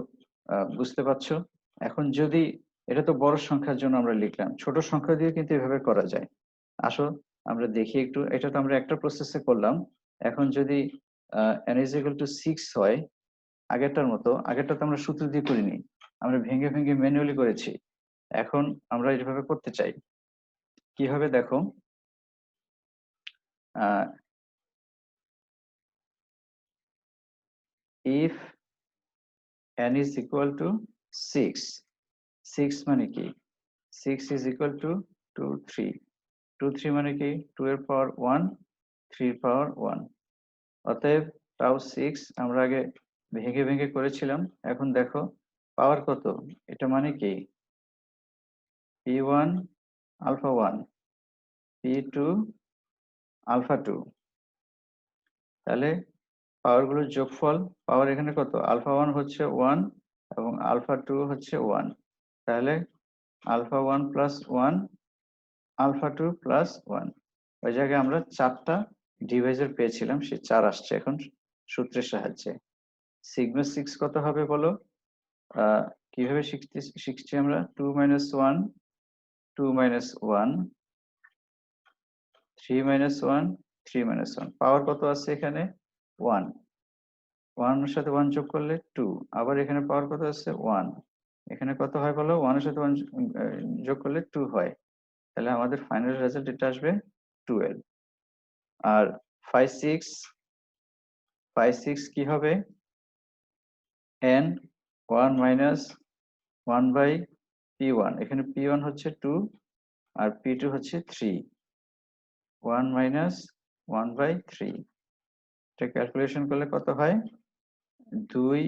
বুঝতে পারছো। এখন যদি এটা তো বড় সংখ্যার জন্য আমরা লিখলাম, ছোট সংখ্যা দিয়ে কিন্তু এভাবে করা যায়। আসো আমরা দেখি একটু। এটা তো আমরা একটা প্রসেসে করলাম। এখন যদি n = 6 হয়, আগেরটার মতো, আগেরটা তো আমরা সূত্র দিয়ে করিনি, আমরা ভেঙে ভেঙে ম্যানুয়ালি করেছি। এখন আমরা এইভাবে করতে চাই। কিভাবে দেখো, if n is equal to 6, 6 মানে কি, 6 is equal to 2 3, 2 3 মানে কি 2 এর পাওয়ার 1, 3 এর পাওয়ার 1। অতএব টাউ 6 আমরা আগে ভেঙে ভেঙে করেছিলাম, এখন দেখো পাওয়ার কত, এটা মানে কি p1 আলফা 1, p2 আলফা 2। তাহলে পাওয়ার গুলোর যোগফল, পাওয়ার এখানে কত, আলফা 1 হচ্ছে 1 এবং আলফা 2 হচ্ছে 1। তাহলে আলফা 1 প্লাস 1 আলফা 2 প্লাস 1। ওই জায়গায় আমরা 4টা ডিভাইজার পেয়েছিলাম, সেই 4 আসছে এখন সূত্রের সাহায্যে। সিগমা 6 কত হবে বলো, কিভাবে শিখছি আমরা, 2 minus 1, 2 minus 1, 3 minus 1, 3 minus 1। পাওয়ার কত আছে এখানে 1, 1 এর সাথে 1 যোগ করলে 2। আবার এখানে পাওয়ার কত আছে 1, এখানে কত হয় বলো, 1 এর সাথে 1 যোগ করলে 2 হয়। তাহলে আমাদের ফাইনাল রেজাল্ট এটা আসবে 12। আর 5 6 কি হবে, n 1 minus 1 by p1, এখানে p1 হচ্ছে 2 আর p2 হচ্ছে 3, 1 minus 1 by 3। এটা ক্যালকুলেশন করলে কত হয়, 2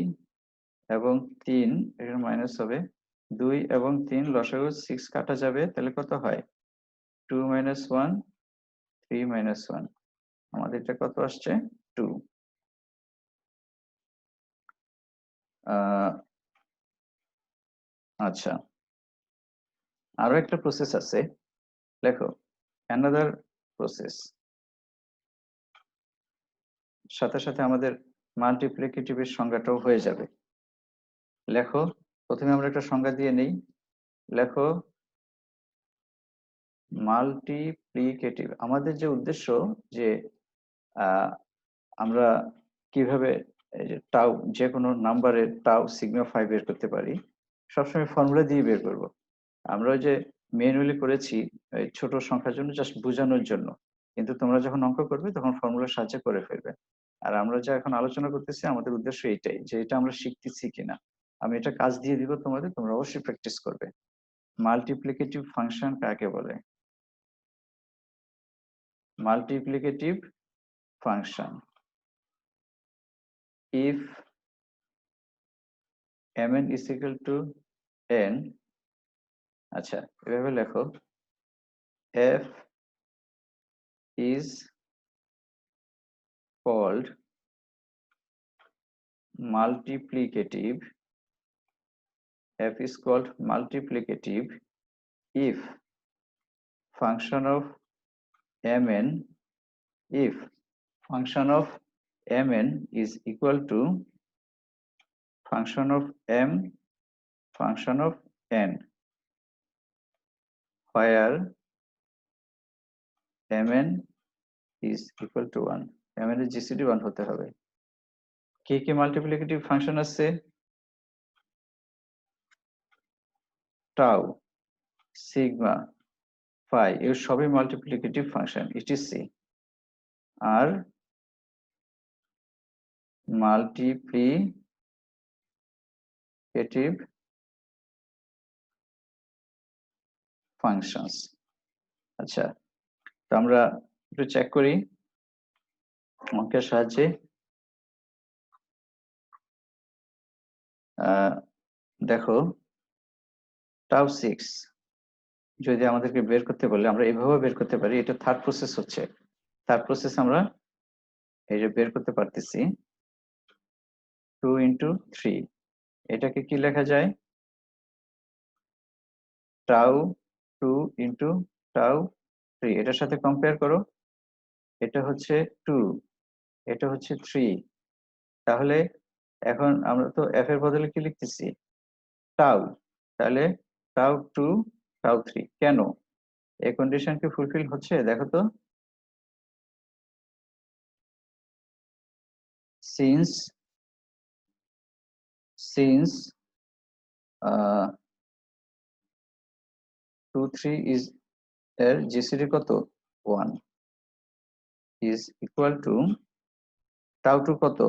এবং 3 এখানে মাইনাস হবে, 2 এবং 3 লসাগু 6 কাটা যাবে, তাহলে কত হয় 2 minus 1, 3 minus 1। আমাদের এটা কত আসছে 2। আচ্ছা, আরো একটা প্রসেস আছে, লেখো অ্যানাদার প্রসেস, সাথে সাথে আমাদের মাল্টিপ্লিকেটিভের সংজ্ঞাটাও হয়ে যাবে। লেখো, প্রথমে আমরা একটা সংজ্ঞা দিয়ে নেই, লেখো মাল্টিপ্লিকেটিভ। আমাদের যে উদ্দেশ্য যে আমরা কিভাবে এই যে টাউ, যে কোনো নাম্বারের টাউ সিগমা 5 বের করতে পারি, সবসময় ফর্মুলা দিয়ে বের করব। আমরা ওই যে ম্যানুয়ালি করেছি এই ছোট সংখ্যার জন্য, জাস্ট বোঝানোর জন্য, কিন্তু তোমরা যখন অঙ্ক করবে তখন ফর্মুলার সাহায্যে করে ফেলবে। আর আমরা যা এখন আলোচনা করতেছি আমাদের উদ্দেশ্য এইটাই, যে এটা আমরা শিখতেছি কিনা। আমি এটা কাজ দিয়ে দিব তোমাদের, তোমরা অবশ্যই প্র্যাকটিস করবে। মাল্টিপ্লিকেটিভ ফাংশন কাকে বলে, multiplicative function, if mn is equal to n, আচ্ছা এভাবে লেখো, f is called multiplicative, f is called multiplicative if function of mn, if function of mn is equal to function of m function of n, where mn is equal to 1। mn এর GCD 1 হতে হবে। কি কি multiplicative function আছে, tau, sigma, পাই, এর সবই multiplicative function, etc. আর multiplicative functions. আচ্ছা, তো আমরা একটু চেক করি অঙ্কের সাহায্যে। দেখো টাউ 6 যদি আমাদেরকে বের করতে বলে, আমরা এভাবে বের করতে পারি, এটা থার্ড প্রসেস হচ্ছে। থার্ড প্রসেস আমরা এই যে বের করতে পারতেছি 2 into 3, এটাকে কি লেখা যায়, টাউ 2 into টাউ 3। এটার সাথে কম্পেয়ার করো, এটা হচ্ছে 2, এটা হচ্ছে 3। তাহলে এখন আমরা তো এফ এর বদলে কি লিখতেছি, টাউ, তাহলে টাউ 2 টাউ 3। কেন, এই কন্ডিশন কি ফুলফিল হচ্ছে দেখো তো, সিন্স since 2 3 is এর জিসিডি কত 1 is equal to tau 2 কত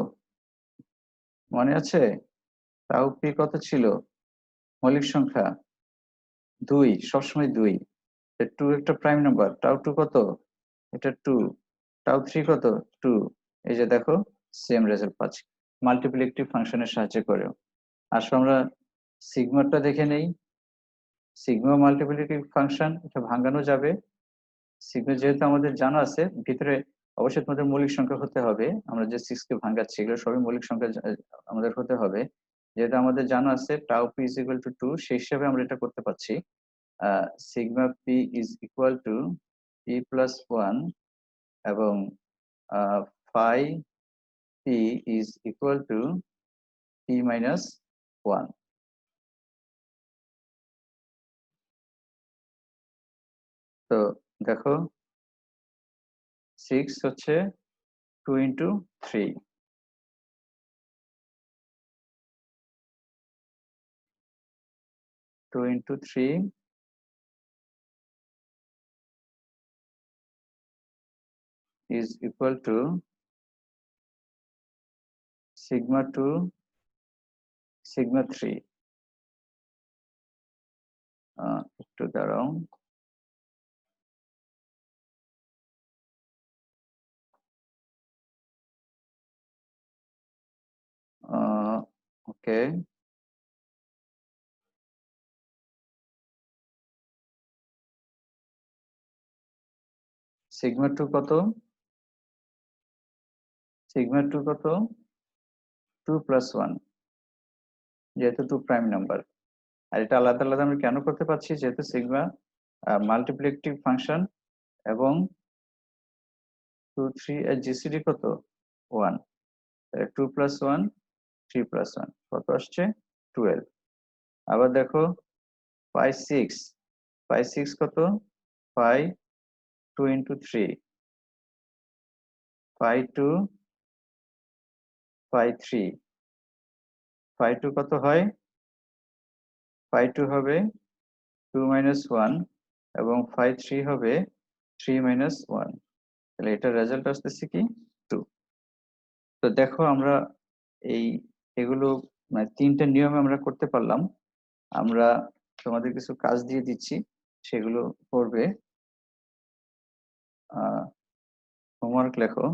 মনে আছে tau p কত ছিল মৌলিক সংখ্যা 2 সবসময় 2 2 একটা প্রাইম নাম্বার tau 2 কত এটা 2 tau 3 কত 2 এই যে দেখো সেম রেজাল্ট পাচ্ছি মাল্টিপ্লিকেটিভ ফাংশনের সাহায্যে করেও আসলে আমরা সিগমাটা দেখে নেই সিগমা মাল্টিপ্লিকেটিভ ফাংশন এটা ভাঙানো যাবে সিগমা যেহেতু আমাদের জানা আছে ভিতরে অবশ্যই তোমাদের মৌলিক সংখ্যা হতে হবে আমরা যে 6 কে ভাঙাচ্ছি এগুলো সবই মৌলিক সংখ্যা আমাদের হতে হবে যেহেতু আমাদের জানা আছে tau p is equal to 2 সেই হিসাবে আমরা এটা করতে পারছি sigma p is equal to p plus 1 এবং phi p is equal to p minus 1 তো দেখো 6 হচ্ছে 2 into 3 2 into 3 is equal to sigma 2 sigma 3 একটু দাঁড়াও ওকে সিগমা 2 কত সিগমা 2 কত 2 plus 1 যেহেতু 2 প্রাইম নাম্বার আর এটা আলাদা আলাদা আমরা কেন করতে পারছি যেহেতু সিগমা মাল্টিপ্লিকেটিভ ফাংশন এবং 2 3 এর জিসিডি কত 1 2 plus 1 3 plus 1 কত আসছে 12 আবার দেখো 5 6 5 6 কত 5 2 into 3 5 2 5 3 5 2 কত হয় 5 2 হবে 2 minus 1 এবং 5 3 হবে 3 minus 1 তাহলে এটা রেজাল্ট আসতেছে কি 2 তো দেখো আমরা এই এগুলো মানে তিনটা নিয়মে আমরা করতে পারলাম আমরা তোমাদের কিছু কাজ দিয়ে দিচ্ছি সেগুলো করবে হোমওয়ার্ক লেখো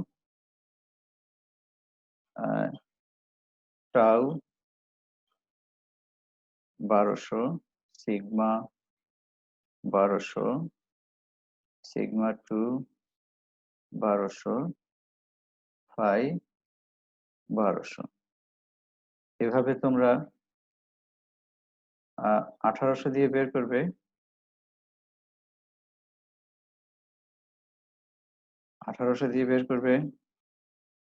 টাউ 1200 সিগমা 1200 সিগমা 2 1200 ফাই 1200 এভাবে তোমরা 1800 দিয়ে বের করবে 1800 দিয়ে বের করবে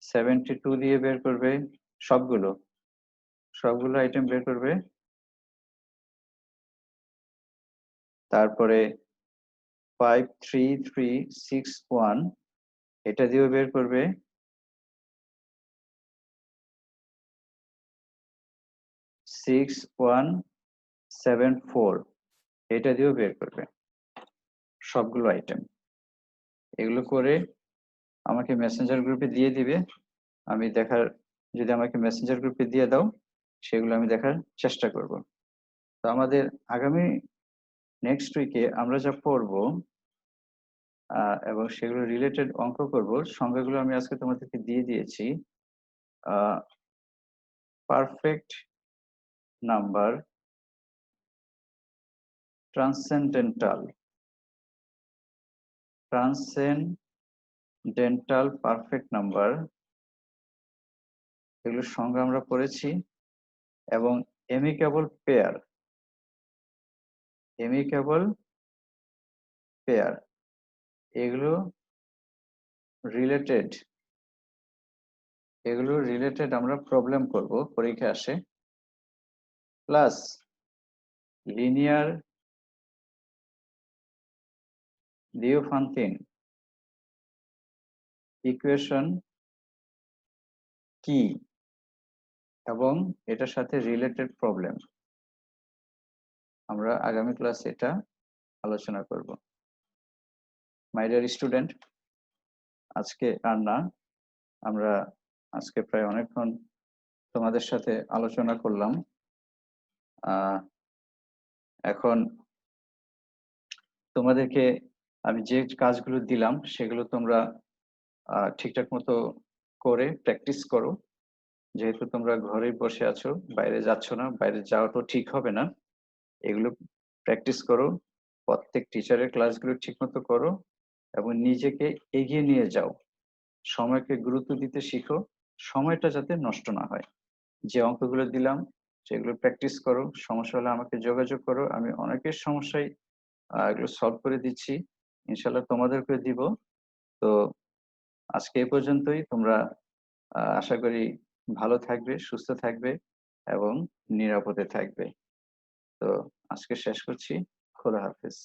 72 দিয়ে বের করবে সবগুলো আইটেম বের করবে তারপরে 53361 এটা দিয়েও বের করবে 6174 এটা দিয়েও বের করবে সবগুলো আইটেম এগুলো করে আমাকে মেসেঞ্জার গ্রুপে দিয়ে দিবে আমি দেখার যদি আমাকে মেসেঞ্জার গ্রুপে দিয়ে দাও সেগুলো আমি দেখার চেষ্টা করব তো আমাদের আগামী নেক্সট উইকে আমরা যা পড়বো এবং সেগুলো রিলেটেড অঙ্ক করব সংখ্যাগুলো আমি আজকে তোমাদেরকে দিয়ে দিয়েছি perfect number transcendental perfect number এগুলোর সংজ্ঞা আমরা পড়েছি এবং এমিকেবল পেয়ার এগুলো রিলেটেড আমরা প্রবলেম করব পরীক্ষা আসে প্লাস লিনিয়ার ডিওফান্তিন ইকুয়েশন কি এবং এটার সাথে রিলেটেড প্রবলেম আমরা আগামী ক্লাসে এটা আলোচনা করব। মাই ডিয়ার স্টুডেন্ট, আজকে আর না, আমরা আজকে প্রায় অনেকক্ষণ তোমাদের সাথে আলোচনা করলাম। এখন তোমাদেরকে আমি যে কাজগুলো দিলাম সেগুলো তোমরা ঠিকঠাক মতো করে প্র্যাকটিস করো। যেহেতু তোমরা ঘরে বসে আছো, বাইরে যাচ্ছ না, বাইরে যাওয়াটা ঠিক হবে না, এগুলো প্র্যাকটিস করো। প্রত্যেক টিচারের ক্লাসগুলো ঠিকমতো করো এবং নিজেকে এগিয়ে নিয়ে যাও। সময়কে গুরুত্ব দিতে শিখো, সময়টা যাতে নষ্ট না হয়। যে অঙ্কগুলো দিলাম সেগুলো প্র্যাকটিস করো। সমস্যা হলে আমাকে যোগাযোগ করো, আমি অনেকের সমস্যায় এগুলো সলভ করে দিচ্ছি। ইনশাল্লাহ তোমাদেরকে দিব। তো আজকে এ পর্যন্তই। তোমরা আশা করি ভালো থাকবে, সুস্থ থাকবে এবং নিরাপদে থাকবে। তো আজকে শেষ করছি। খোদা হাফেজ।